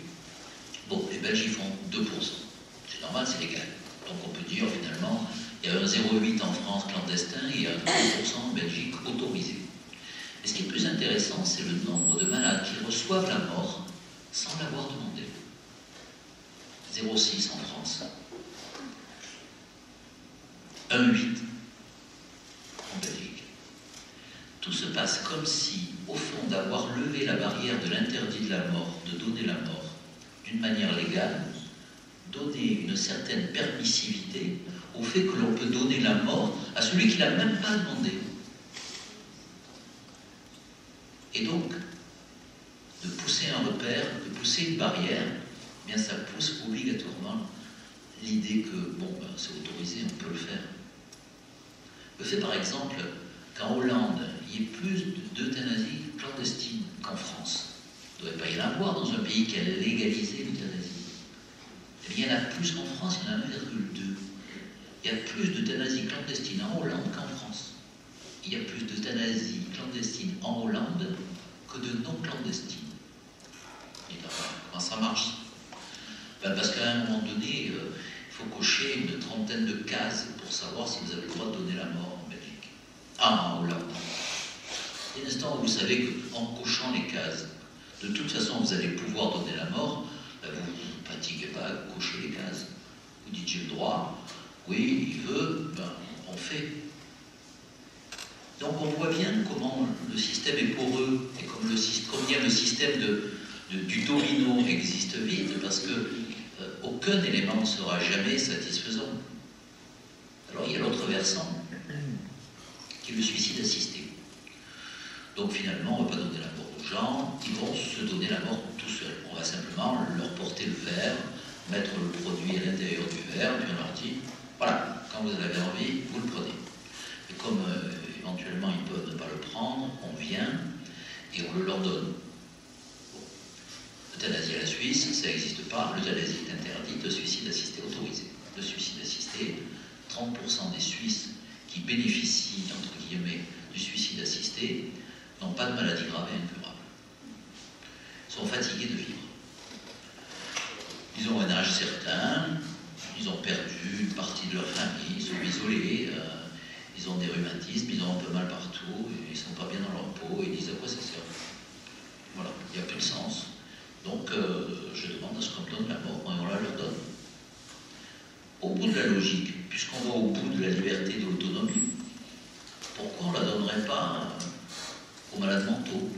Bon, les Belges font 2%. C'est normal, c'est légal. Donc on peut dire finalement, il y a un 0,8 en France clandestin et un 2% en Belgique autorisé. Et ce qui est plus intéressant, c'est le nombre de malades qui reçoivent la mort sans l'avoir demandé. 0,6 en France. 1,8 en Belgique. Tout se passe comme si, au fond, d'avoir levé la barrière de l'interdit de la mort, de donner la mort, d'une manière légale, donner une certaine permissivité au fait que l'on peut donner la mort à celui qui ne l'a même pas demandé. Et donc, de pousser un repère, de pousser une barrière, eh bien ça pousse obligatoirement l'idée que, bon, ben, c'est autorisé, on peut le faire. Le fait, par exemple, qu'en Hollande, il y ait plus d'euthanasie clandestine qu'en France. Il ne devrait pas y en avoir dans un pays qui a légalisé l'euthanasie. Eh bien, il y en a plus qu'en France, il y en a 1,2. Il y a plus d'euthanasie clandestine en Hollande qu'en France. Il y a plus d'euthanasie clandestine en Hollande que de non clandestine. Et comment ça marche? Ben parce qu'à un moment donné, il faut cocher une trentaine de cases pour savoir si vous avez le droit de donner la mort en Belgique. Ah, en Hollande. Dès l'instant où vous savez qu'en cochant les cases, de toute façon vous allez pouvoir donner la mort, ben vous ne pratiquez pas à cocher les cases. Vous dites j'ai le droit, oui, il veut, ben on fait. Donc on voit bien comment le système est poreux et combien le système du domino existe vite, parce que aucun élément ne sera jamais satisfaisant. Alors il y a l'autre versant, qui est le suicide assisté. Donc finalement, on ne va pas donner la mort aux gens, ils vont se donner la mort tout seuls. On va simplement leur porter le verre, mettre le produit à l'intérieur du verre, puis on leur dit, voilà, quand vous avez envie, vous le prenez. Et comme éventuellement ils peuvent ne pas le prendre, on vient et on le leur donne. L'euthanasie à la Suisse, ça n'existe pas. L'euthanasie est interdite, le suicide assisté autorisé. Le suicide assisté, 30% des Suisses qui bénéficient, entre guillemets, du suicide assisté n'ont pas de maladie grave et incurable. Ils sont fatigués de vivre. Ils ont un âge certain, ils ont perdu une partie de leur famille, ils sont isolés, ils ont des rhumatismes, ils ont un peu mal partout, ils ne sont pas bien dans leur peau, et ils disent à quoi ça sert. Voilà, il n'y a plus de sens. Donc je demande à ce qu'on me donne la mort, et on la leur donne. Au bout de la logique, puisqu'on va au bout de la liberté et de l'autonomie, pourquoi on ne la donnerait pas aux malades mentaux?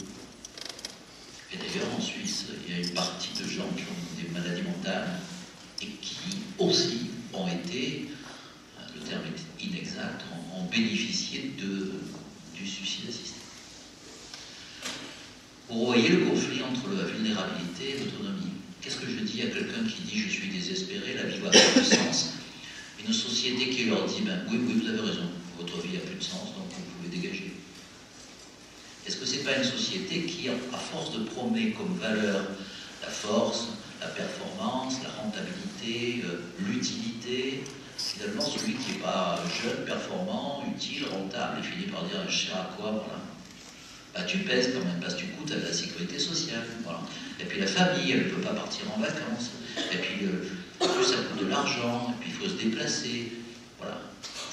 Et d'ailleurs, en Suisse, il y a une partie de gens qui ont des maladies mentales et qui aussi ont été, le terme est inexact, ont bénéficié du suicide assisté. Vous voyez le conflit entre la vulnérabilité et l'autonomie. Qu'est-ce que je dis à quelqu'un qui dit « je suis désespéré, la vie va avoir plus de sens », une société qui leur dit ben, « oui, vous avez raison, votre vie n'a plus de sens, donc vous pouvez dégager ». Est-ce que ce n'est pas une société qui, à force de prôner comme valeur la force, la performance, la rentabilité, l'utilité, finalement celui qui n'est pas jeune, performant, utile, rentable, il finit par dire « je sais à quoi, voilà ». Bah, tu pèses quand même, parce que tu coûtes à la sécurité sociale. Voilà. Et puis la famille, elle ne peut pas partir en vacances. Et puis ça coûte de l'argent, et puis il faut se déplacer. Voilà.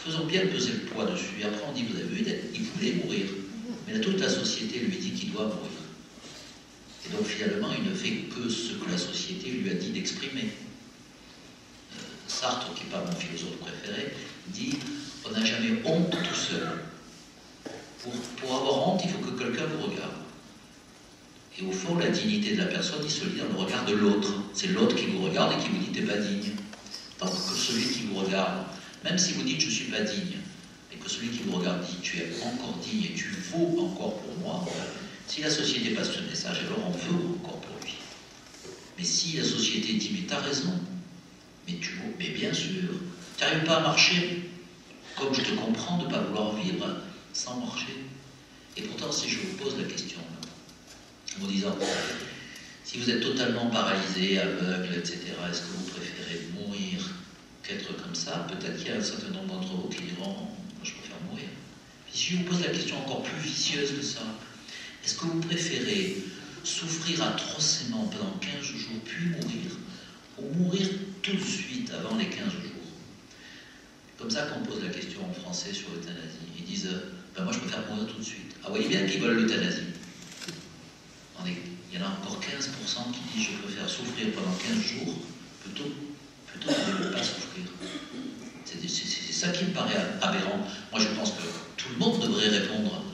Faisons bien peser le poids dessus. Et après on dit, vous avez vu, il voulait mourir. Mais là, toute la société lui dit qu'il doit mourir. Et donc finalement, il ne fait que ce que la société lui a dit d'exprimer. Sartre, qui n'est pas mon philosophe préféré, dit, on n'a jamais honte tout seul. Pour avoir honte, il faut que quelqu'un vous regarde. Et au fond, la dignité de la personne, il se lit dans le regard de l'autre. C'est l'autre qui vous regarde et qui vous dit « t'es pas digne ». Tant que celui qui vous regarde, même si vous dites « je suis pas digne », et que celui qui vous regarde dit « tu es encore digne et tu vaux encore pour moi », si la société passe ce message, alors on veut encore pour lui. Mais si la société dit « mais t'as raison, mais tu vaux, mais bien sûr, tu n'arrives pas à marcher, comme je te comprends de ne pas vouloir vivre sans marcher. » Et pourtant, si je vous pose la question, en vous disant, si vous êtes totalement paralysé, aveugle, etc., est-ce que vous préférez mourir qu'être comme ça? Peut-être qu'il y a un certain nombre d'entre vous qui diront, moi je préfère mourir. Et si je vous pose la question encore plus vicieuse que ça, est-ce que vous préférez souffrir atrocement pendant 15 jours, puis mourir, ou mourir tout de suite avant les 15 jours? Comme ça qu'on pose la question en français sur l'euthanasie. Ils disent, ben moi je préfère mourir tout de suite. Ah, vous voyez bien qu'ils veulent l'euthanasie. Il y en a encore 15% qui disent, je préfère souffrir pendant 15 jours, plutôt que de ne pas souffrir. C'est ça qui me paraît aberrant. Moi je pense que tout le monde devrait répondre,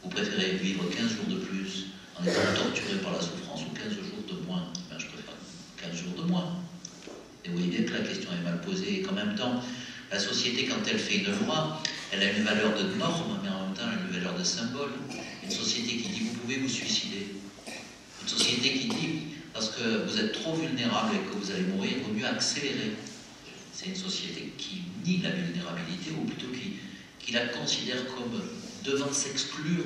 vous préférez vivre 15 jours de plus en étant torturé par la souffrance ou 15 jours de moins? Ben, je préfère 15 jours de moins. Et vous voyez bien que la question est mal posée et qu'en même temps, la société, quand elle fait une loi, elle a une valeur de norme, mais en même temps, elle a une valeur de symbole. Une société qui dit, vous pouvez vous suicider. Une société qui dit, parce que vous êtes trop vulnérable et que vous allez mourir, il vaut mieux accélérer. C'est une société qui nie la vulnérabilité, ou plutôt qui la considère comme devant s'exclure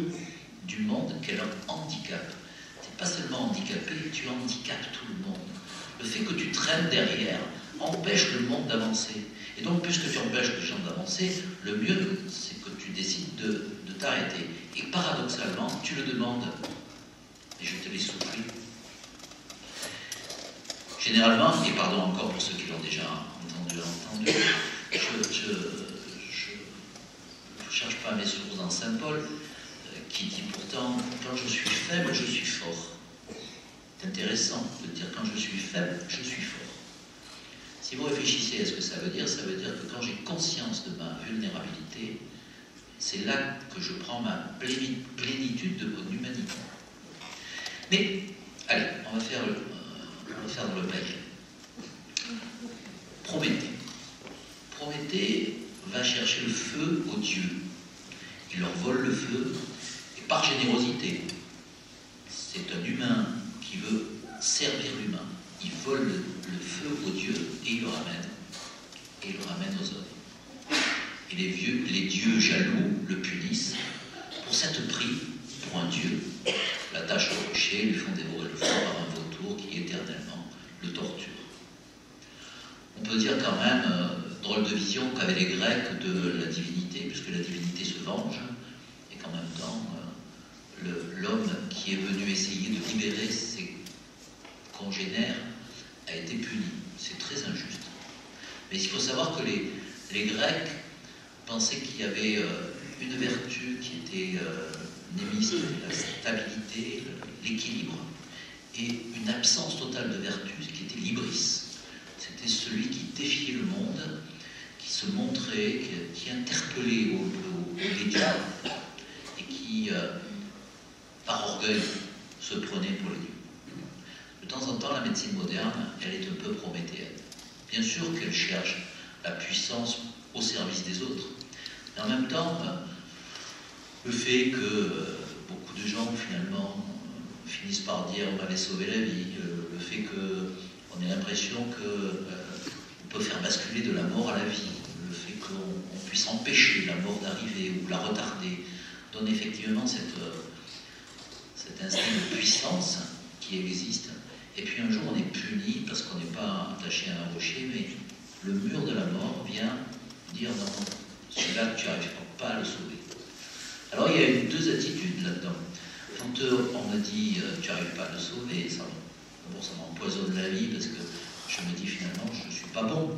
du monde qu'elle handicape. Tu n'es pas seulement handicapé, tu handicapes tout le monde. Le fait que tu traînes derrière empêche le monde d'avancer. Et donc, puisque tu empêches les gens d'avancer, le mieux, c'est que tu décides de t'arrêter. Et paradoxalement, tu le demandes. Et je te laisse souffrir. Généralement, et pardon encore pour ceux qui l'ont déjà entendu, je ne cherche pas mes sources dans Saint Paul, qui dit pourtant, quand je suis faible, je suis fort. C'est intéressant de dire, quand je suis faible, je suis fort. Si vous réfléchissez à ce que ça veut dire que quand j'ai conscience de ma vulnérabilité, c'est là que je prends ma plénitude de mon humanité. Mais, allez, on va faire dans le mail. Prométhée va chercher le feu aux dieux. Il leur vole le feu, et par générosité, c'est un humain qui veut servir l'humain. Il vole le feu aux dieux et il le ramène aux hommes. Et les dieux jaloux le punissent pour cette prix, pour un dieu, l'attachent au rocher, lui font dévorer le feu par un vautour qui éternellement le torture. On peut dire quand même, drôle de vision qu'avaient les Grecs de la divinité, puisque la divinité se venge, et qu'en même temps, l'homme qui est venu essayer de libérer ses congénères a été puni. C'est très injuste. Mais il faut savoir que les Grecs pensaient qu'il y avait une vertu qui était némiste, la stabilité, l'équilibre, et une absence totale de vertu qui était l'hybris. C'était celui qui défiait le monde, qui se montrait, qui interpellait les dieux, et qui, par orgueil, se prenait pour les dieux. De temps en temps, la médecine moderne, elle est un peu prométhéenne. Bien sûr qu'elle cherche la puissance au service des autres, mais en même temps, le fait que beaucoup de gens, finalement, finissent par dire « on m'avait sauvé la vie », le fait qu'on ait l'impression qu'on peut faire basculer de la mort à la vie, le fait qu'on puisse empêcher la mort d'arriver ou la retarder, donne effectivement cet instinct de puissance qui existe. Et puis un jour on est puni parce qu'on n'est pas attaché à un rocher, mais le mur de la mort vient dire non, celui-là tu n'arrives pas à le sauver. Alors il y a deux attitudes là-dedans. Quand on me dit tu n'arrives pas à le sauver, ça m'empoisonne la vie parce que je me dis finalement je ne suis pas bon,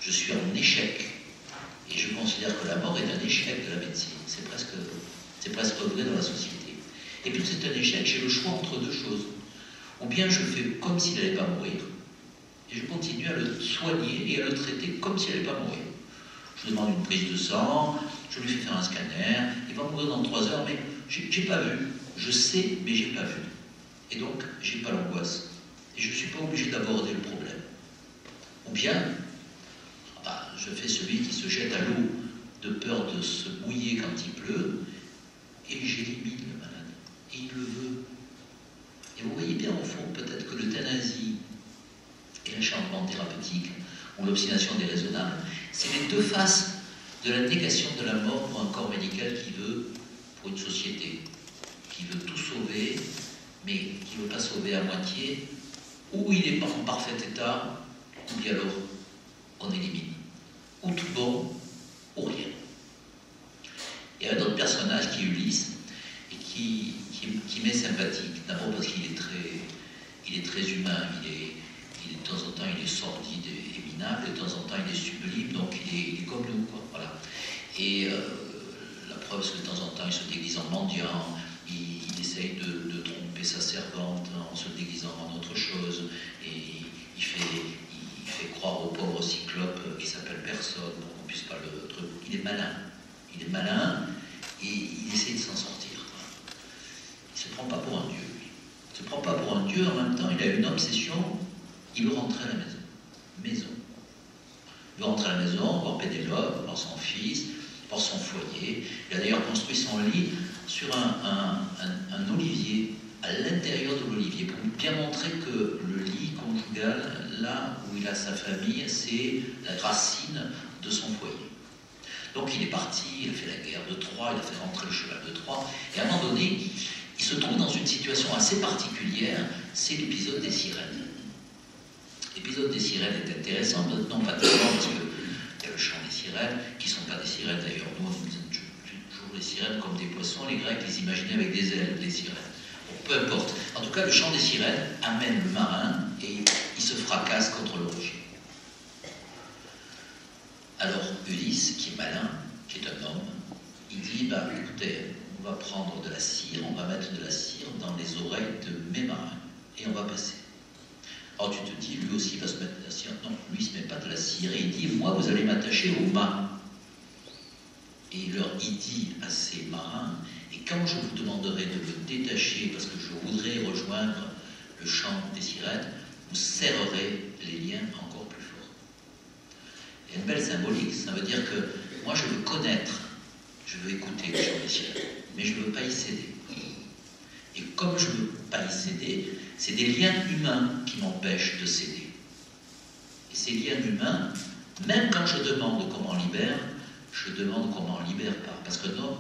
je suis en échec. Et je considère que la mort est un échec de la médecine. C'est presque vrai dans la société. Et puis c'est un échec, j'ai le choix entre deux choses. Ou bien je fais comme s'il n'allait pas mourir, et je continue à le soigner et à le traiter comme s'il n'allait pas mourir. Je demande une prise de sang, je lui fais faire un scanner, il va mourir dans 3 heures, mais j'ai pas vu. Je sais, mais j'ai pas vu. Et donc, j'ai pas l'angoisse. Et je suis pas obligé d'aborder le problème. Ou bien, je fais celui qui se jette à l'eau de peur de se mouiller quand il pleut, et j'élimine le malade. Et il le veut. Et vous voyez bien au fond, peut-être que l'euthanasie et l'acharnement thérapeutique, ou l'obstination déraisonnable, c'est les deux faces de la négation de la mort pour un corps médical qui veut, pour une société, qui veut tout sauver, mais qui ne veut pas sauver à moitié, ou il est en parfait état, ou bien alors on élimine. Ou tout bon, ou rien. Il y a un autre personnage qui est Ulysse, et qui m'est sympathique, d'abord parce qu'il est très humain, de temps en temps il est sordide et minable, de temps en temps il est sublime, donc il est comme nous, quoi, voilà. Et la preuve c'est que de temps en temps il se déguise en mendiant, il essaye de tromper sa servante en se déguisant en autre chose, et il fait croire au pauvre cyclope qui s'appelle personne, pour qu'on puisse pas le truc. Il est malin, et il essaie de s'en sortir. Il ne se prend pas pour un dieu, lui. Il ne se prend pas pour un dieu, en même temps, il a une obsession, il veut rentrer à la maison. Il veut rentrer à la maison, voir Pénélope, voir son fils, voir son foyer. Il a d'ailleurs construit son lit sur un olivier, à l'intérieur de l'olivier, pour bien montrer que le lit conjugal, là où il a sa famille, c'est la racine de son foyer. Donc il est parti, il a fait la guerre de Troie, il a fait rentrer le cheval de Troie, et à un moment donné, il se trouve dans une situation assez particulière, c'est l'épisode des sirènes. L'épisode des sirènes est intéressant, non pas tellement parce qu'il y a le chant des sirènes, qui ne sont pas des sirènes d'ailleurs, nous on imagine toujours les sirènes comme des poissons, les Grecs les imaginaient avec des ailes, les sirènes. Bon, peu importe. En tout cas, le chant des sirènes amène le marin et il se fracasse contre le rocher. Alors Ulysse, qui est malin, qui est un homme, il dit, écoutez, on va prendre de la cire, on va mettre de la cire dans les oreilles de mes marins, et on va passer. Alors tu te dis, lui aussi va se mettre de la cire. Non, lui il ne se met pas de la cire, et il dit, moi vous allez m'attacher au mât. Et il dit à ces marins, et quand je vous demanderai de me détacher, parce que je voudrais rejoindre le chant des sirènes, vous serrerez les liens encore plus forts. Il y a une belle symbolique, ça veut dire que moi je veux connaître, je veux écouter le chant des sirènes, mais je ne veux pas y céder. Et comme je ne veux pas y céder, c'est des liens humains qui m'empêchent de céder. Et ces liens humains, même quand je demande comment on libère, je demande comment on libère pas. Parce qu'un homme,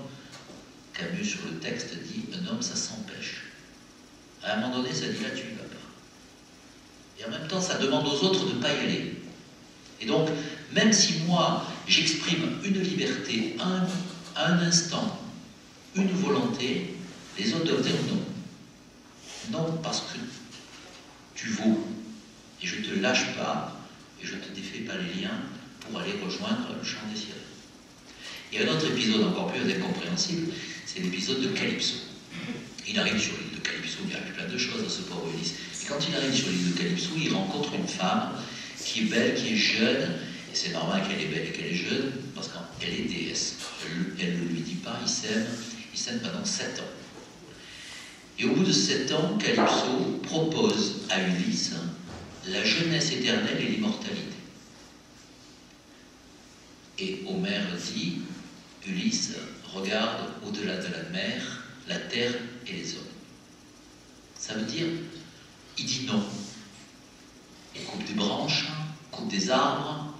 Camus sur le texte dit, un homme ça s'empêche. À un moment donné, ça dit là tu ne vas pas. Et en même temps, ça demande aux autres de ne pas y aller. Et donc, même si moi, j'exprime une liberté à un instant, une volonté, Les autres doivent dire non. Non parce que tu vaux. Et je ne te lâche pas, et je ne te défais pas les liens pour aller rejoindre le champ des cieux. Il y a un autre épisode encore plus incompréhensible, c'est l'épisode de Calypso. Il arrive sur l'île de Calypso, il arrive plein de choses dans ce pauvre Ulysse. Et quand il arrive sur l'île de Calypso, il rencontre une femme qui est belle, qui est jeune, et c'est normal qu'elle est belle et qu'elle est jeune, parce qu'elle est déesse. Elle ne lui dit pas, ils s'aiment pendant 7 ans. Et au bout de 7 ans, Calypso propose à Ulysse la jeunesse éternelle et l'immortalité. Et Homère dit, Ulysse regarde au-delà de la mer, la terre et les hommes. Ça veut dire, il dit non. Il coupe des branches, coupe des arbres,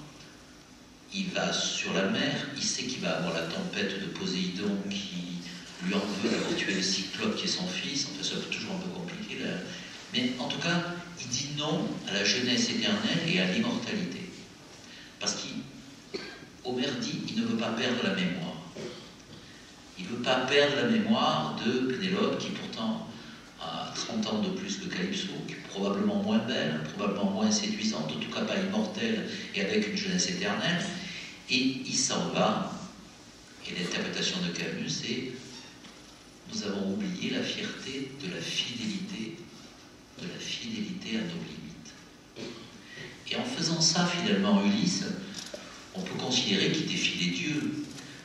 il va sur la mer, il sait qu'il va avoir la tempête de Poséidon qui lui en veut d'avoir tué le Cyclope qui est son fils, enfin ça peut toujours un peu compliqué là. Mais en tout cas, il dit non à la jeunesse éternelle et à l'immortalité. Parce qu'Homère dit, il ne veut pas perdre la mémoire. Il ne veut pas perdre la mémoire de Pénélope, qui pourtant a 30 ans de plus que Calypso, qui est probablement moins belle, probablement moins séduisante, en tout cas pas immortelle et avec une jeunesse éternelle. Et il s'en va. Et l'interprétation de Camus, c'est nous avons oublié la fierté de la fidélité à nos limites. Et en faisant ça, finalement, Ulysse, on peut considérer qu'il défie des dieux,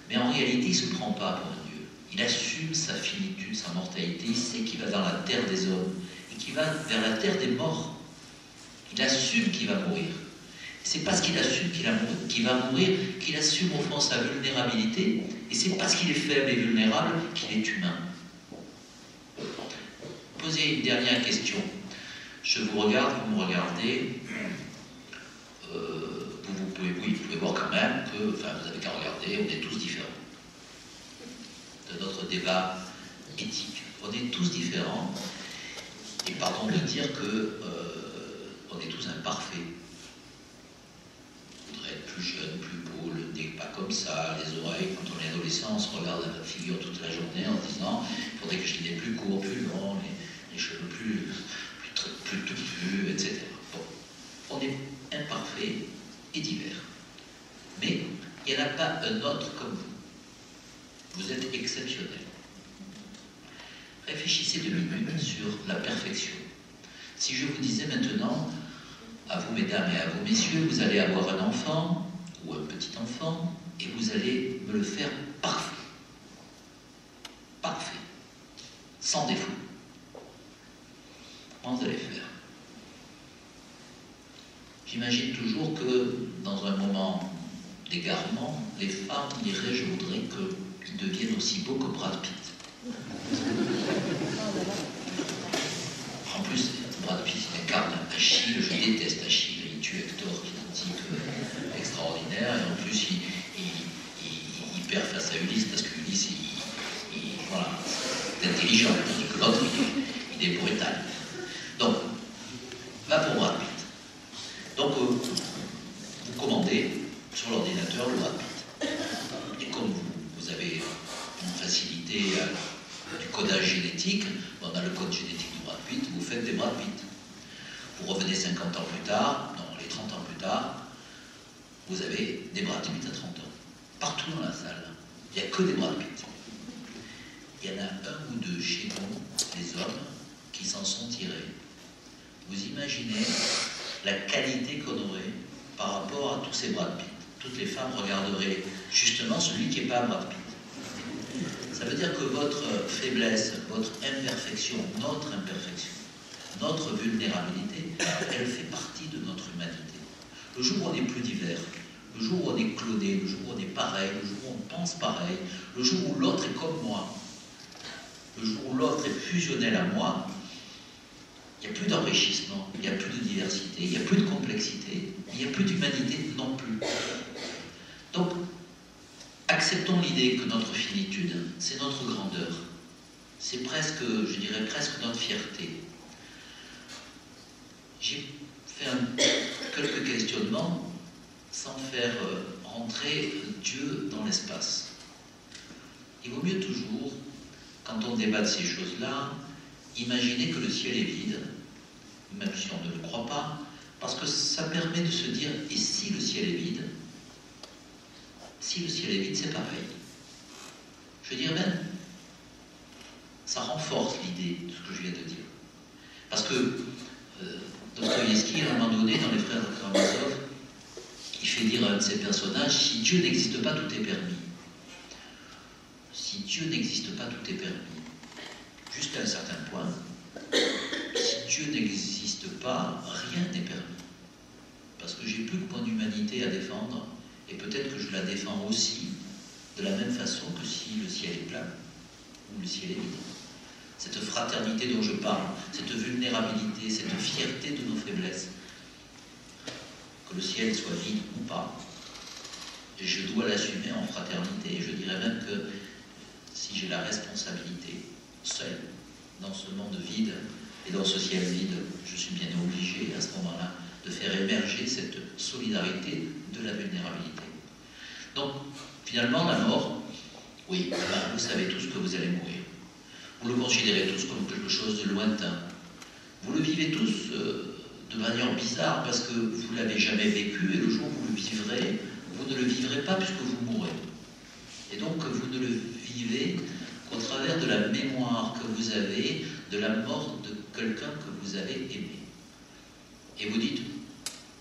mais en réalité, il ne se prend pas pour un dieu. Il assume sa finitude, sa mortalité, il sait qu'il va dans la terre des hommes, et qu'il va vers la terre des morts. Il assume qu'il va mourir. C'est parce qu'il assume qu'il va mourir, qu'il assume au fond sa vulnérabilité, et c'est parce qu'il est faible et vulnérable qu'il est humain. Posez une dernière question. Je vous regarde, vous me regardez. Vous pouvez voir quand même que, enfin, vous n'avez qu'à regarder, on est tous différents. De notre débat éthique, on est tous différents. Et pardon de dire que on est tous imparfaits. On voudrait être plus jeune, plus beau, le nez pas comme ça, les oreilles. Quand on est adolescent, on se regarde à la figure toute la journée en disant il faudrait que je les ai plus courts, plus longs, les cheveux plus toufus, etc. Bon, on est imparfaits et divers. Mais il n'y en a pas un autre comme vous. Vous êtes exceptionnel. Réfléchissez 2 minutes sur la perfection. Si je vous disais maintenant, à vous mesdames et à vous messieurs, vous allez avoir un enfant ou un petit enfant et vous allez me le faire parfait. Parfait. Sans défaut. Comment vous allez faire? J'imagine toujours que dans un moment d'égarement, les femmes diraient « je voudrais qu'ils deviennent aussi beaux que Brad Pitt ». En plus, Brad Pitt incarne Achille, je déteste Achille, il tue Hector qui est un type extraordinaire, et en plus il perd face à Ulysse parce que Ulysse voilà, est intelligent, tandis que l'autre il est brutal. Donc, va pour Brad Pitt. Donc, vous commandez sur l'ordinateur le Brad Pitt. Et comme vous avez une facilité du codage génétique, on a le code génétique du Brad Pitt, vous faites des Brad Pitt. Vous revenez 50 ans plus tard, non, les 30 ans plus tard, vous avez des Brad Pitt à 30 ans. Partout dans la salle. Il n'y a que des Brad Pitt. Il y en a 1 ou 2 chez nous, les hommes, qui s'en sont tirés. Vous imaginez la qualité qu'on aurait par rapport à tous ces Brad Pitt. Toutes les femmes regarderaient justement celui qui n'est pas Brad Pitt. Ça veut dire que votre faiblesse, votre imperfection, notre vulnérabilité, elle fait partie de notre humanité. Le jour où on est plus divers, le jour où on est cloné, le jour où on est pareil, le jour où on pense pareil, le jour où l'autre est comme moi, le jour où l'autre est fusionnel à moi, il n'y a plus d'enrichissement, il n'y a plus de diversité, il n'y a plus de complexité, il n'y a plus d'humanité non plus. Donc, acceptons l'idée que notre finitude, c'est notre grandeur. C'est presque, je dirais presque notre fierté. J'ai fait quelques questionnements sans faire rentrer Dieu dans l'espace. Il vaut mieux toujours, quand on débat de ces choses-là, imaginez que le ciel est vide, même si on ne le croit pas, parce que ça permet de se dire, et si le ciel est vide? Si le ciel est vide, c'est pareil. Je veux dire même, ça renforce l'idée de ce que je viens de dire. Parce que Dostoïevski, à un moment donné, dans Les Frères Karamazov, il fait dire à un de ses personnages, si Dieu n'existe pas, tout est permis. Si Dieu n'existe pas, tout est permis. Jusqu'à un certain point, si Dieu n'existe pas, rien n'est permis. Parce que j'ai plus que mon humanité à défendre, et peut-être que je la défends aussi de la même façon que si le ciel est plat ou le ciel est vide. Cette fraternité dont je parle, cette vulnérabilité, cette fierté de nos faiblesses, que le ciel soit vide ou pas, je dois l'assumer en fraternité. Je dirais même que si j'ai la responsabilité, seul, dans ce monde vide et dans ce ciel vide, je suis bien obligé à ce moment-là de faire émerger cette solidarité de la vulnérabilité. Donc, finalement, la mort, oui, vous savez tous que vous allez mourir. Vous le considérez tous comme quelque chose de lointain. Vous le vivez tous de manière bizarre parce que vous ne l'avez jamais vécu et le jour où vous le vivrez, vous ne le vivrez pas puisque vous mourrez. Et donc, vous ne le vivez qu'au travers de la mémoire que vous avez de la mort de quelqu'un que vous avez aimé. Et vous dites,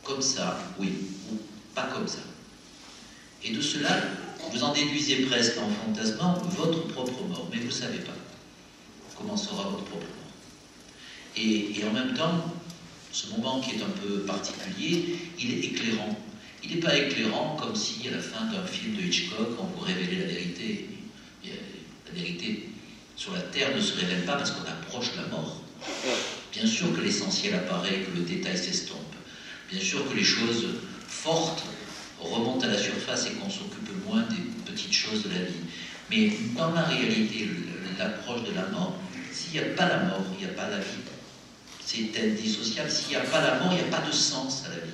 comme ça, oui, ou pas comme ça. Et de cela, vous en déduisez presque en fantasmant votre propre mort, mais vous ne savez pas comment sera votre propre mort. Et en même temps, ce moment qui est un peu particulier, il est éclairant. Il n'est pas éclairant comme si, à la fin d'un film de Hitchcock, on vous révélait la vérité. La vérité sur la Terre ne se révèle pas parce qu'on approche la mort. Bien sûr que l'essentiel apparaît, que le détail s'estompe. Bien sûr que les choses fortes remontent à la surface et qu'on s'occupe moins des petites choses de la vie. Mais dans la réalité, l'approche de la mort, s'il n'y a pas la mort, il n'y a pas la vie. C'est indissociable. S'il n'y a pas la mort, il n'y a pas de sens à la vie.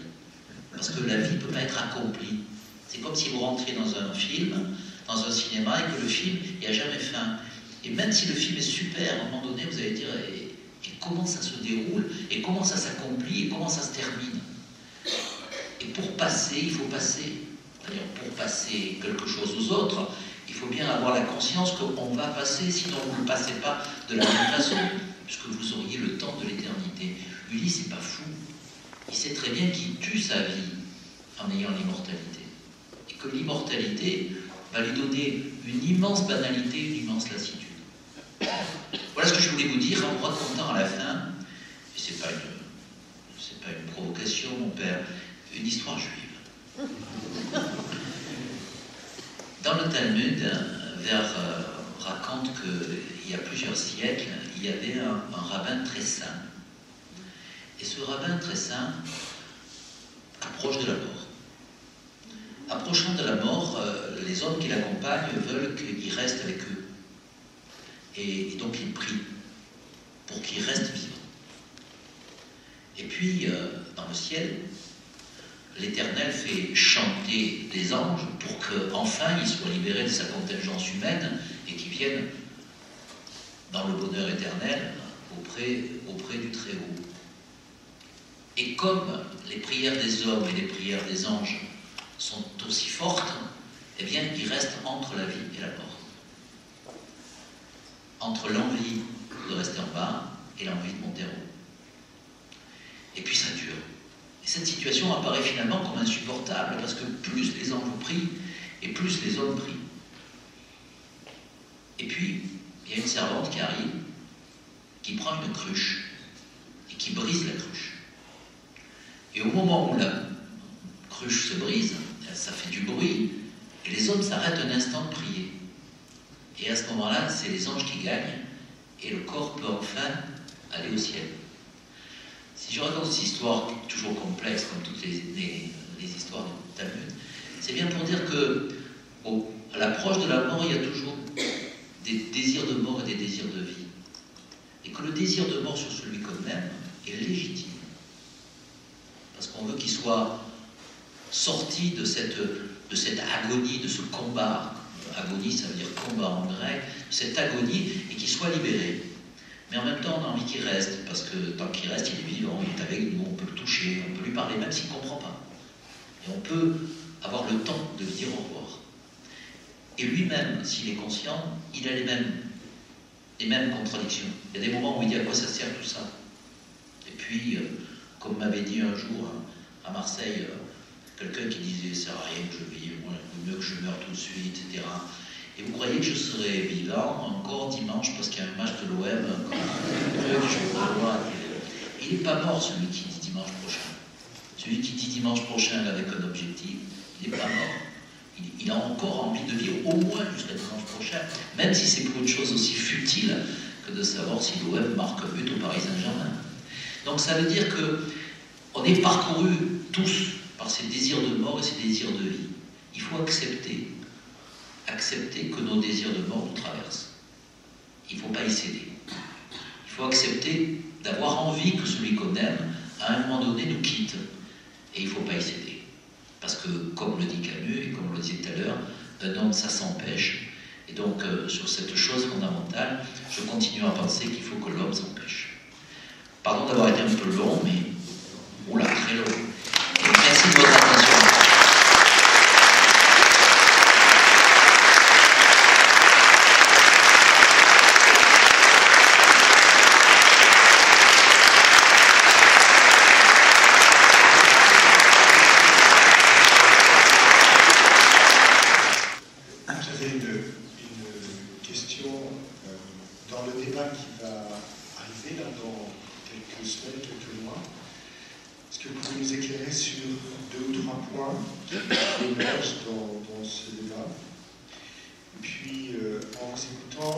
Parce que la vie ne peut pas être accomplie. C'est comme si vous rentriez dans un film, dans un cinéma, et que le film, il n'y a jamais fin. Et même si le film est super, à un moment donné, vous allez dire, et comment ça se déroule, et comment ça s'accomplit, et comment ça se termine. Et pour passer, il faut passer. C'est-à-dire, pour passer quelque chose aux autres, il faut bien avoir la conscience qu'on va passer, sinon vous ne passez pas de la même façon, puisque vous auriez le temps de l'éternité. Ulysse n'est pas fou. Il sait très bien qu'il tue sa vie en ayant l'immortalité. Et que l'immortalité va lui donner une immense banalité, une immense lassitude. Voilà ce que je voulais vous dire en vous racontant à la fin, et c'est pas une provocation, mon père, une histoire juive. Dans le Talmud, raconte qu'il y a plusieurs siècles, il y avait un rabbin très saint. Et ce rabbin très saint approche de la mort. Approchant de la mort, les hommes qui l'accompagnent veulent qu'il reste avec eux. Et donc il prie pour qu'il reste vivant. Et puis, dans le ciel, l'Éternel fait chanter les anges pour qu'enfin ils soient libérés de sa contingence humaine et qu'ils viennent dans le bonheur éternel auprès du Très-Haut. Et comme les prières des hommes et les prières des anges sont aussi fortes, eh bien, il reste entre la vie et la mort. Entre l'envie de rester en bas et l'envie de monter en haut. Et puis ça dure. Et cette situation apparaît finalement comme insupportable, parce que plus les anges prient, et plus les hommes prient. Et puis, il y a une servante qui arrive, qui prend une cruche, et qui brise la cruche. Et au moment où la cruche se brise, ça fait du bruit, et les hommes s'arrêtent un instant de prier. Et à ce moment-là, c'est les anges qui gagnent, et le corps peut enfin aller au ciel. Si je raconte cette histoire, toujours complexe, comme toutes les histoires du Talmud, c'est bien pour dire que, à l'approche de la mort, il y a toujours des désirs de mort et des désirs de vie. Et que le désir de mort sur celui qu'on aime est légitime. Parce qu'on veut qu'il soit sorti de cette agonie, de ce combat agonie, ça veut dire combat en grec, cette agonie, et qu'il soit libéré. Mais en même temps, on a envie qu'il reste, parce que tant qu'il reste, il est vivant, il est avec nous, on peut le toucher, on peut lui parler, même s'il ne comprend pas. Et on peut avoir le temps de lui dire au revoir. Et lui-même, s'il est conscient, il a les mêmes contradictions. Il y a des moments où il dit à quoi ça sert tout ça. Et puis, comme m'avait dit un jour à Marseille, quelqu'un qui disait ça sert à rien que je vive, il vaut mieux que je meure tout de suite, etc. Et vous croyez que je serai vivant encore dimanche parce qu'il y a un match de l'OM, il n'est pas mort celui qui dit dimanche prochain. Celui qui dit dimanche prochain avec un objectif, il n'est pas mort. Il a encore envie de vivre au moins jusqu'à dimanche prochain, même si c'est pour une chose aussi futile que de savoir si l'OM marque un but au Paris Saint-Germain. Donc ça veut dire qu'on est parcouru tous par ces désirs de mort et ces désirs de vie. Il faut accepter que nos désirs de mort nous traversent. Il ne faut pas y céder. Il faut accepter d'avoir envie que celui qu'on aime, à un moment donné, nous quitte. Et il ne faut pas y céder. Parce que, comme le dit Camus, et comme on le disait tout à l'heure, un homme, ça s'empêche. Et donc, sur cette chose fondamentale, je continue à penser qu'il faut que l'homme s'empêche. Pardon d'avoir été un peu long, mais... Oula, très long. Et merci de votre attention. J'avais une question dans le débat qui va arriver là, dans quelques semaines, quelques mois. Est-ce que vous pouvez nous éclairer sur 2 ou 3 points qui émergent dans ce débat? Et puis, en vous écoutant,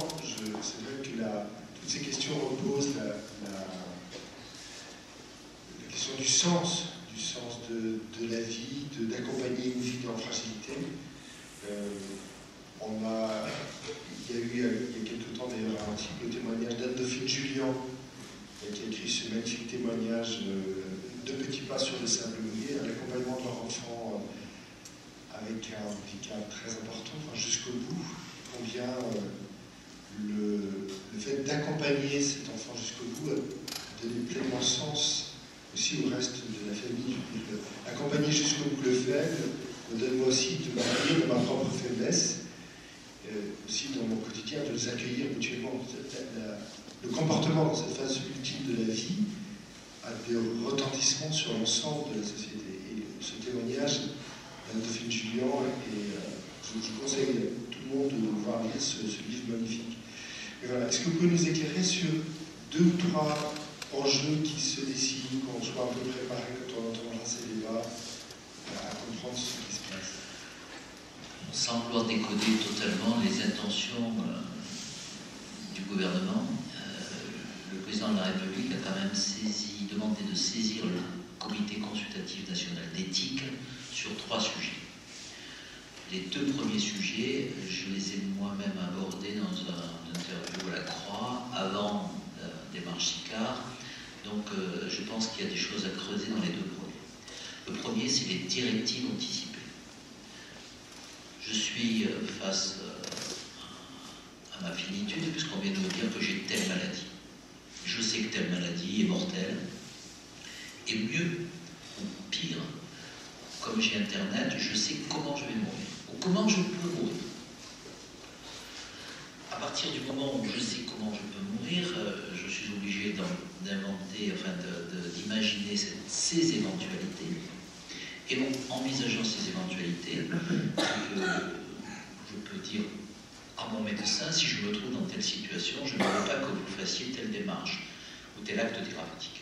c'est vrai que toutes ces questions reposent la question du sens de la vie, d'accompagner une vie en fragilité. Il y a eu il y a quelques temps d'ailleurs un article, le témoignage d'Anne-Dauphine Julien, qui a écrit ce magnifique témoignage de petits pas sur le sable mouillé, un accompagnement de leur enfant avec un handicap très important, jusqu'au bout, combien le fait d'accompagner cet enfant jusqu'au bout a donné pleinement sens aussi au reste de la famille. Accompagner jusqu'au bout le faible me donne moi aussi de m'accueillir de ma propre faiblesse, aussi dans mon quotidien, de les accueillir mutuellement. Le comportement dans cette phase ultime de la vie a des retentissements sur l'ensemble de la société. Et ce témoignage d'Anne-Dauphine Julien, je conseille à tout le monde de voir lire ce livre magnifique. Et voilà. Est-ce que vous pouvez nous éclairer sur 2 ou 3 enjeux qui se dessinent, qu'on soit un peu préparé quand on entendra ces débats, à comprendre ce qui se passe? Sans vouloir décoder totalement les intentions du gouvernement, le président de la République a quand même demandé de saisir le Comité consultatif national d'éthique sur 3 sujets. Les 2 premiers sujets, je les ai moi-même abordés dans une interview à la Croix avant la démarche SICAR, donc je pense qu'il y a des choses à creuser dans les 2 premiers. Le premier, c'est les directives anticipées. Je suis face à ma finitude, puisqu'on vient de me dire que j'ai telle maladie. Je sais que telle maladie est mortelle. Et mieux, ou pire, comme j'ai Internet, je sais comment je vais mourir, ou comment je peux mourir. À partir du moment où je sais comment je peux mourir, je suis obligé d'inventer, d'imaginer ces éventualités. Et donc, envisageant ces éventualités, je peux dire à mon médecin, si je me trouve dans telle situation, je ne veux pas que vous fassiez telle démarche ou tel acte thérapeutique.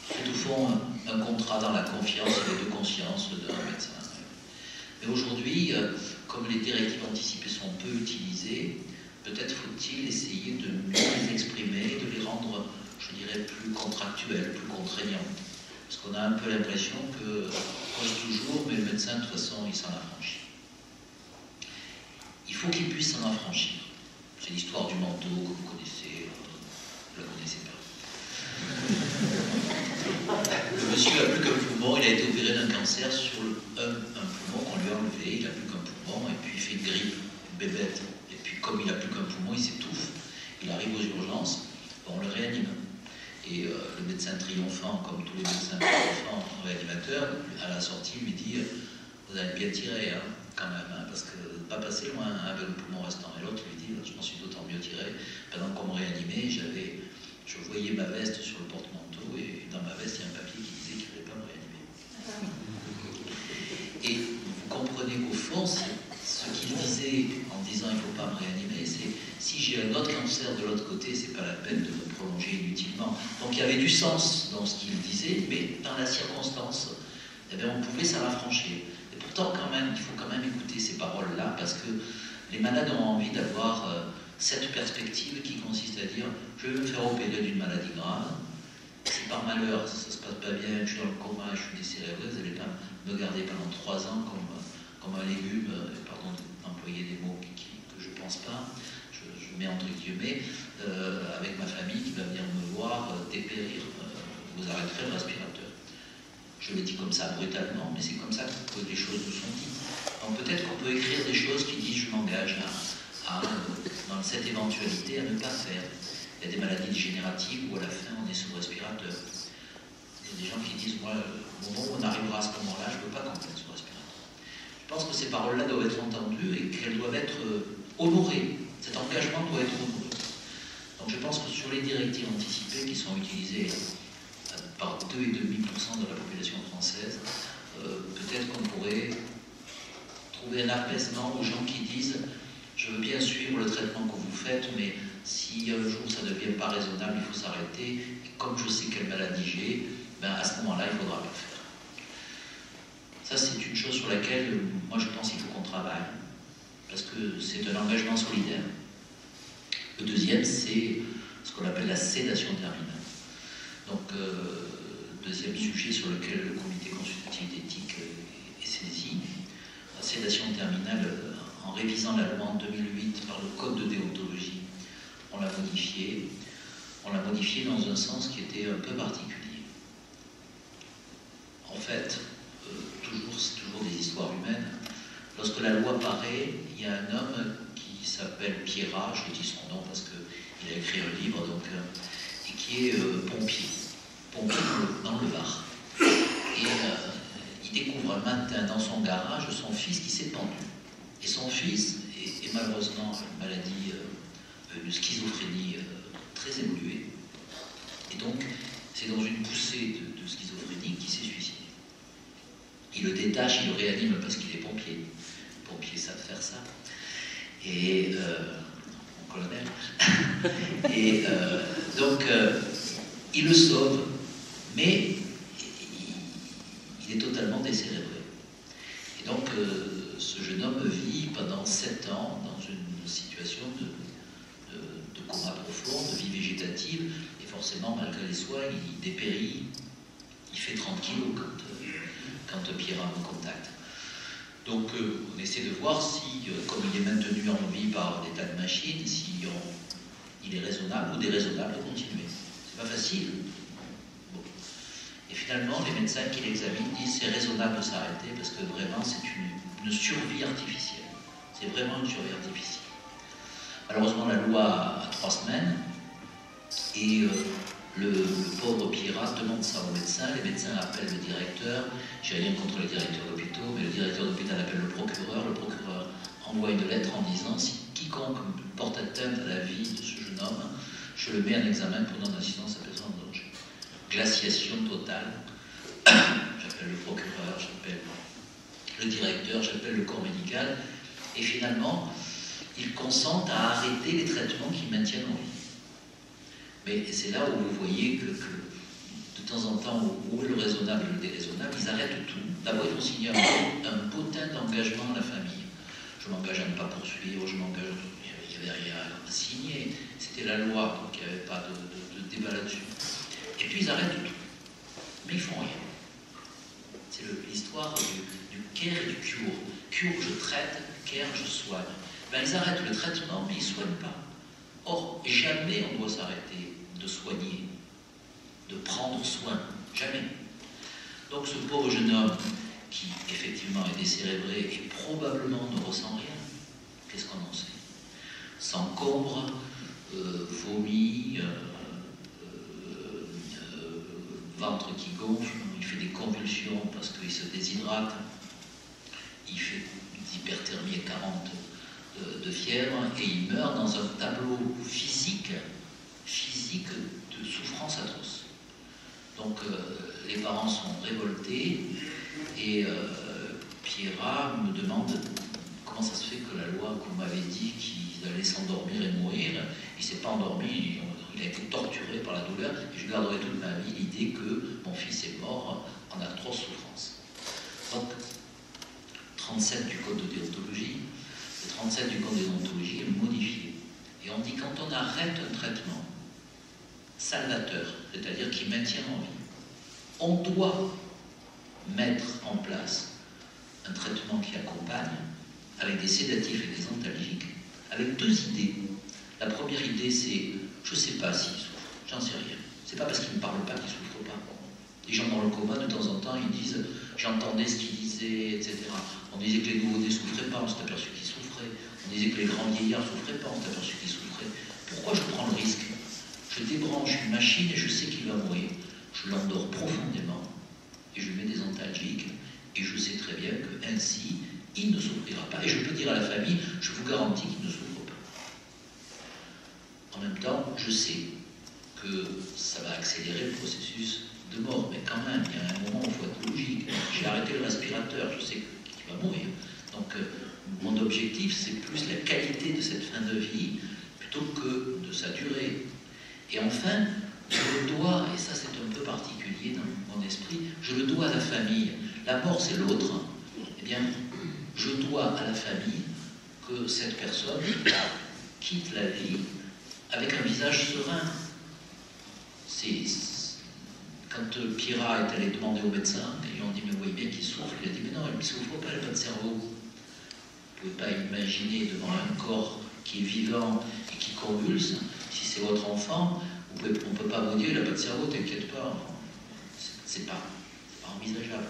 C'est au fond un contrat dans la confiance et les 2 consciences d'un médecin. Mais aujourd'hui, comme les directives anticipées sont peu utilisées, peut-être faut-il essayer de mieux les exprimer, de les rendre, je dirais, plus contractuelles, plus contraignantes. Parce qu'on a un peu l'impression qu'on cause toujours, mais le médecin, de toute façon, il s'en affranchit. Il faut qu'il puisse s'en affranchir. C'est l'histoire du manteau que vous connaissez, vous ne la connaissez pas. Le monsieur a plus qu'un poumon, il a été opéré d'un cancer sur un poumon. Donc on lui a enlevé, il n'a plus qu'un poumon, et puis il fait une grippe, une bébête. Et puis comme il n'a plus qu'un poumon, il s'étouffe. Il arrive aux urgences, on le réanime. Et le médecin triomphant, comme tous les médecins triomphants, réanimateur, à la sortie, lui dit « Vous avez bien tiré, hein, quand même, hein, parce que pas passé loin hein, avec le poumon restant. » Et l'autre lui dit « Je m'en suis d'autant mieux tiré. Pendant qu'on me réanimait, je voyais ma veste sur le porte-manteau, et dans ma veste, il y a un papier qui disait qu'il ne voulait pas me réanimer. » Et vous comprenez qu'au fond, ce qu'il disait en disant « Il ne faut pas me réanimer », c'est si j'ai un autre cancer de l'autre côté, c'est pas la peine de me prolonger inutilement. Donc il y avait du sens dans ce qu'il disait, mais dans la circonstance, eh bien, on pouvait s'en affranchir. Et pourtant, quand même, il faut quand même écouter ces paroles-là, parce que les malades ont envie d'avoir cette perspective qui consiste à dire « Je vais me faire opérer d'une maladie grave, si par malheur ça se passe pas bien, je suis dans le coma, je suis décérébré, vous n'allez pas me garder pendant 3 ans comme un légume, pardon d'employer des mots que je ne pense pas, je mets entre guillemets, avec ma famille qui va venir me voir dépérir, vous arrêterez le respirateur. » Je le dis comme ça brutalement, mais c'est comme ça que les choses nous sont dites. Donc peut-être qu'on peut écrire des choses qui disent « Je m'engage dans cette éventualité à ne pas faire ». Il y a des maladies dégénératives où à la fin on est sous respirateur. Il y a des gens qui disent « Moi, au moment où on arrivera à ce moment-là, je ne veux pas qu'on mette sous respirateur ». Je pense que ces paroles-là doivent être entendues et qu'elles doivent être honorées. Cet engagement doit être honoré. Donc je pense que sur les directives anticipées qui sont utilisées par 2,5% de la population française, peut-être qu'on pourrait trouver un apaisement aux gens qui disent « Je veux bien suivre le traitement que vous faites, mais si un jour ça ne devient pas raisonnable, il faut s'arrêter. Et comme je sais quelle maladie j'ai, ben à ce moment-là, il faudra le faire. » Ça, c'est une chose sur laquelle, moi, je pense qu'il faut qu'on travaille, parce que c'est un engagement solidaire. Le deuxième, c'est ce qu'on appelle la sédation terminale. Donc, deuxième sujet sur lequel le comité consultatif d'éthique est saisi. La sédation terminale, en révisant la loi en 2008 par le code de déontologie, on l'a modifié. On l'a modifié dans un sens qui était un peu particulier. En fait, c'est toujours des histoires humaines. Lorsque la loi paraît, il y a un homme qui s'appelle Pierrat, je dis son nom parce qu'il a écrit un livre, donc, et qui est pompier dans le Var. Et il découvre un matin dans son garage son fils qui s'est pendu. Et son fils est malheureusement une maladie, une schizophrénie très évoluée. Et donc, c'est dans une poussée de schizophrénie qu'il s'est suicidé. Il le détache, il le réanime parce qu'il est pompier. Les pompiers savent faire ça. Et mon colonel. Et donc, il le sauve, mais il est totalement décérébré. Et donc, ce jeune homme vit pendant 7 ans dans une situation de coma profond, de vie végétative, et forcément, malgré les soins, il dépérit, il fait 30 kilos quand Pierrat me contacte. Donc, on essaie de voir si, comme il est maintenu en vie par des tas de machines, si il est raisonnable ou déraisonnable de continuer. C'est pas facile. Bon. Et finalement, les médecins qui l'examinent disent c'est raisonnable de s'arrêter parce que vraiment, c'est une survie artificielle. C'est vraiment une survie artificielle. Malheureusement, la loi a 3 semaines et le pauvre Pierrat demande ça aux médecins. Les médecins appellent le directeur. J'ai rien contre les directeurs d'hôpitaux, mais le directeur d'hôpital appelle le procureur. Le procureur envoie une lettre en disant si quiconque porte atteinte à la vie de ce jeune homme, je le mets en examen pour non-assistance à personne en danger. Glaciation totale. J'appelle le procureur, j'appelle le directeur, j'appelle le corps médical, et finalement, ils consentent à arrêter les traitements qui maintiennent en vie. Mais c'est là où vous voyez que de temps en temps, où est le raisonnable et le déraisonnable, ils arrêtent tout. D'abord, ils ont signé un potin d'engagement à la famille. Je m'engage à ne pas poursuivre, il n'y avait rien à signer. C'était la loi, donc il n'y avait pas de débat là-dessus. Et puis ils arrêtent tout. Mais ils font rien. C'est l'histoire du care et du cure. Cure, je traite, care, je soigne. Ben, ils arrêtent le traitement, mais ils ne soignent pas. Or, jamais on doit s'arrêter de soigner, de prendre soin. Jamais. Donc ce pauvre jeune homme qui effectivement est décérébré et probablement ne ressent rien. Qu'est-ce qu'on en sait? S'encombre, vomit, ventre qui gonfle, il fait des convulsions parce qu'il se déshydrate, il fait des hyperthermies à 40 de fièvre et il meurt dans un tableau physique de souffrance atroce. Donc les parents sont révoltés et Pierrat me demande comment ça se fait que la loi qu'on m'avait dit qu'il allait s'endormir et mourir, il ne s'est pas endormi, il a été torturé par la douleur et je garderai toute ma vie l'idée que mon fils est mort en atroce souffrance. Donc 37 du code de déontologie, le 37 du code de déontologie est modifié. Et on dit quand on arrête un traitement salvateur, c'est-à-dire qui maintient en vie, on doit mettre en place un traitement qui accompagne avec des sédatifs et des antalgiques, avec deux idées. La première idée, c'est je ne sais pas s'il souffre, j'en sais rien. C'est pas parce qu'il ne parle pas qu'il ne souffre pas. Les gens dans le coma, de temps en temps, ils disent j'entendais ce qu'il disait, etc. On disait que les nouveau-nés ne souffraient pas, on s'est aperçu qu'ils souffraient. On disait que les grands vieillards ne souffraient pas, on s'est aperçu qu'ils souffraient. Pourquoi je prends le risque? Je débranche une machine et je sais qu'il va mourir. Je l'endors profondément et je mets des antalgiques et je sais très bien qu'ainsi, il ne souffrira pas. Et je peux dire à la famille, je vous garantis qu'il ne souffre pas. En même temps, je sais que ça va accélérer le processus de mort, mais quand même, il y a un moment où il faut être logique. J'ai arrêté le respirateur, je sais qu'il va mourir. Donc, mon objectif, c'est plus la qualité de cette fin de vie plutôt que de sa durée. Et enfin, je le dois, et ça c'est un peu particulier dans mon esprit, je le dois à la famille. La mort, c'est l'autre. Eh bien, je dois à la famille que cette personne quitte la vie avec un visage serein. Quand Pierrat est allé demander au médecin, ils lui ont dit mais vous voyez bien qu'il souffre, il a dit mais non, il ne souffre pas, il n'a pas de cerveau. Vous ne pouvez pas imaginer devant un corps qui est vivant et qui convulse, si c'est votre enfant, on ne peut pas vous dire il n'a pas de cerveau, t'inquiète pas. C'est pas envisageable.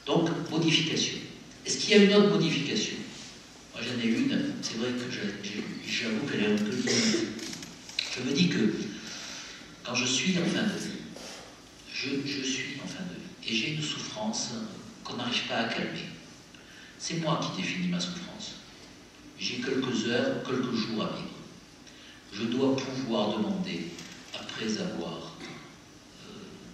Donc, modification. Est-ce qu'il y a une autre modification? Moi j'en ai une, c'est vrai que j'avoue qu'elle est un peu limitée. Je me dis que quand je suis en fin de vie, je suis en fin de vie, et j'ai une souffrance qu'on n'arrive pas à calmer. C'est moi qui définis ma souffrance. J'ai quelques heures, quelques jours à vivre. Je dois pouvoir demander, après avoir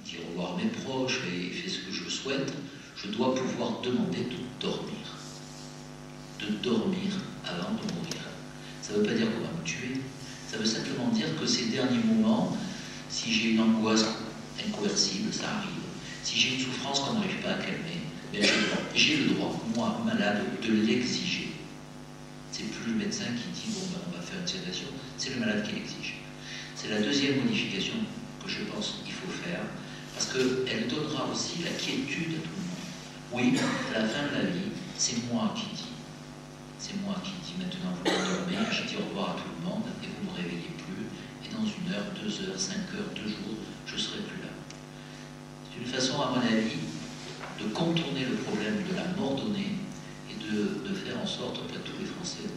dit au revoir à mes proches et fait ce que je souhaite, je dois pouvoir demander de dormir. De dormir avant de mourir. Ça ne veut pas dire qu'on va me tuer. Ça veut simplement dire que ces derniers moments, si j'ai une angoisse incoercible, ça arrive. Si j'ai une souffrance qu'on n'arrive pas à calmer, j'ai le droit, moi, malade, de l'exiger. C'est plus le médecin qui dit bon ben, on va faire une sédation, c'est le malade qui l'exige. C'est la deuxième modification que je pense qu'il faut faire, parce qu'elle donnera aussi la quiétude à tout le monde. Oui, à la fin de la vie, c'est moi qui dis. C'est moi qui dis maintenant vous dormez, je dis au revoir à tout le monde et vous ne me réveillez plus. Et dans 1 heure, 2 heures, 5 heures, 2 jours, je ne serai plus là. C'est une façon, à mon avis, de contourner le problème de la mort donnée et de faire en sorte, auprès de tous les Français,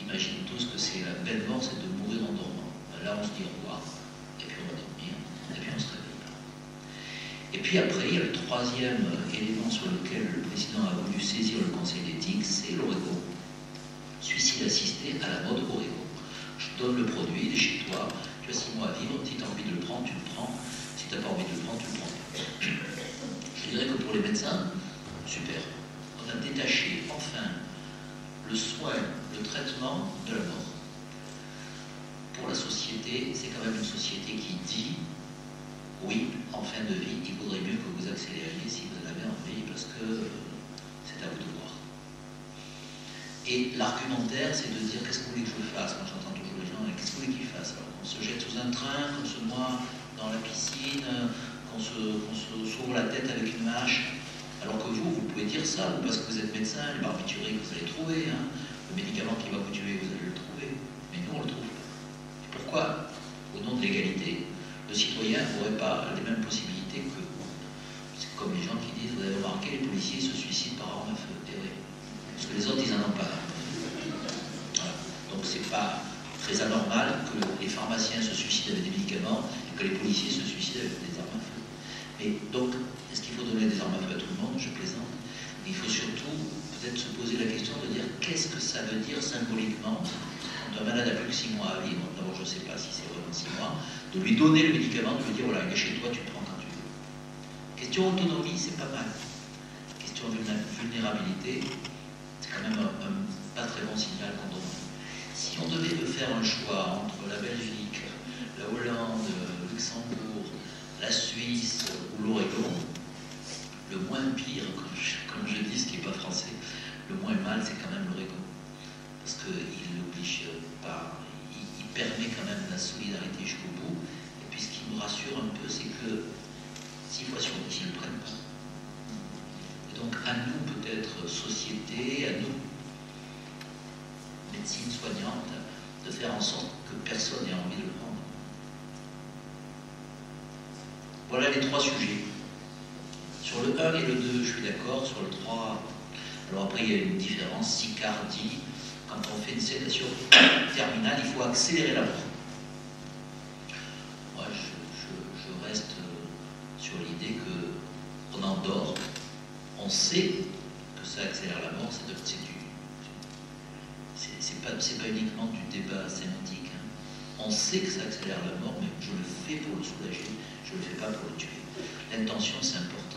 imaginent tous que c'est la belle mort, c'est de mourir en dormant. Là, on se dit au revoir, et puis on va dormir, et puis on se réveille. Et puis après, il y a le troisième élément sur lequel le président a voulu saisir le Conseil d'éthique, c'est l'Oregon. Suicide assisté à la mode Oregon. Je te donne le produit, il est chez toi, tu as 6 mois à vivre, si tu as envie de le prendre, tu le prends, si tu n'as pas envie de le prendre, tu le prends. Je dirais que pour les médecins, super. On a détaché enfin le soin, le traitement de la mort. Pour la société, c'est quand même une société qui dit oui, en fin de vie, il vaudrait mieux que vous accélériez si vous en avez envie, parce que c'est à vous de voir. Et l'argumentaire, c'est de dire qu'est-ce que vous voulez que je fasse? Moi j'entends toujours les gens, qu'est-ce que vous voulez qu'ils fassent? Alors qu'on se jette sous un train, qu'on se noie dans la piscine, qu'on s'ouvre la tête avec une hache. Alors que vous pouvez dire ça, ou parce que vous êtes médecin, les barbituriques, vous allez trouver, hein. Le médicament qui va vous tuer, vous allez le trouver. Mais nous, on ne le trouve pas. Et pourquoi? Au nom de l'égalité, le citoyen n'aurait pas les mêmes possibilités que vous. C'est comme les gens qui disent, vous avez remarqué, les policiers policiers se suicident par arme à feu. Et oui. Parce que les autres, ils n'en ont pas. Voilà. Donc c'est pas très anormal que les pharmaciens se suicident avec des médicaments et que les policiers se suicident avec des armes à feu. Mais donc, est-ce qu'il faut donner des armes à feu à tout le monde? Je plaisante. Mais il faut surtout peut-être se poser la question de dire qu'est-ce que ça veut dire symboliquement quand un malade a plus que 6 mois à vivre. D'abord, je ne sais pas si c'est vraiment 6 mois. De lui donner le médicament, de lui dire voilà, il est chez toi, tu le prends quand tu veux. Question autonomie, c'est pas mal. Question vulnérabilité, c'est quand même un pas très bon signal qu'on donne. Si on devait faire un choix entre la Belgique, la Hollande, le Luxembourg, la Suisse ou l'Oregon, le moins pire, comme je dis, ce qui n'est pas français, le moins mal, c'est quand même l'Oregon. Parce qu'il n'oblige pas, il permet quand même la solidarité jusqu'au bout. Et puis ce qui me rassure un peu, c'est que 6 fois sur 10, ils ne le prennent pas. Et donc à nous, peut-être, société, à nous, médecine soignante, de faire en sorte que personne n'ait envie de le prendre. Voilà les 3 sujets. Sur le 1 et le 2, je suis d'accord. Sur le 3, alors après, il y a une différence. Sicard dit, quand on fait une sédation terminale, il faut accélérer la mort. Moi, je reste sur l'idée qu'on endort, on sait que ça accélère la mort, c'est pas uniquement du débat sémantique. Hein. On sait que ça accélère la mort, mais je le fais pour le soulager, je ne le fais pas pour le tuer. L'intention, c'est important.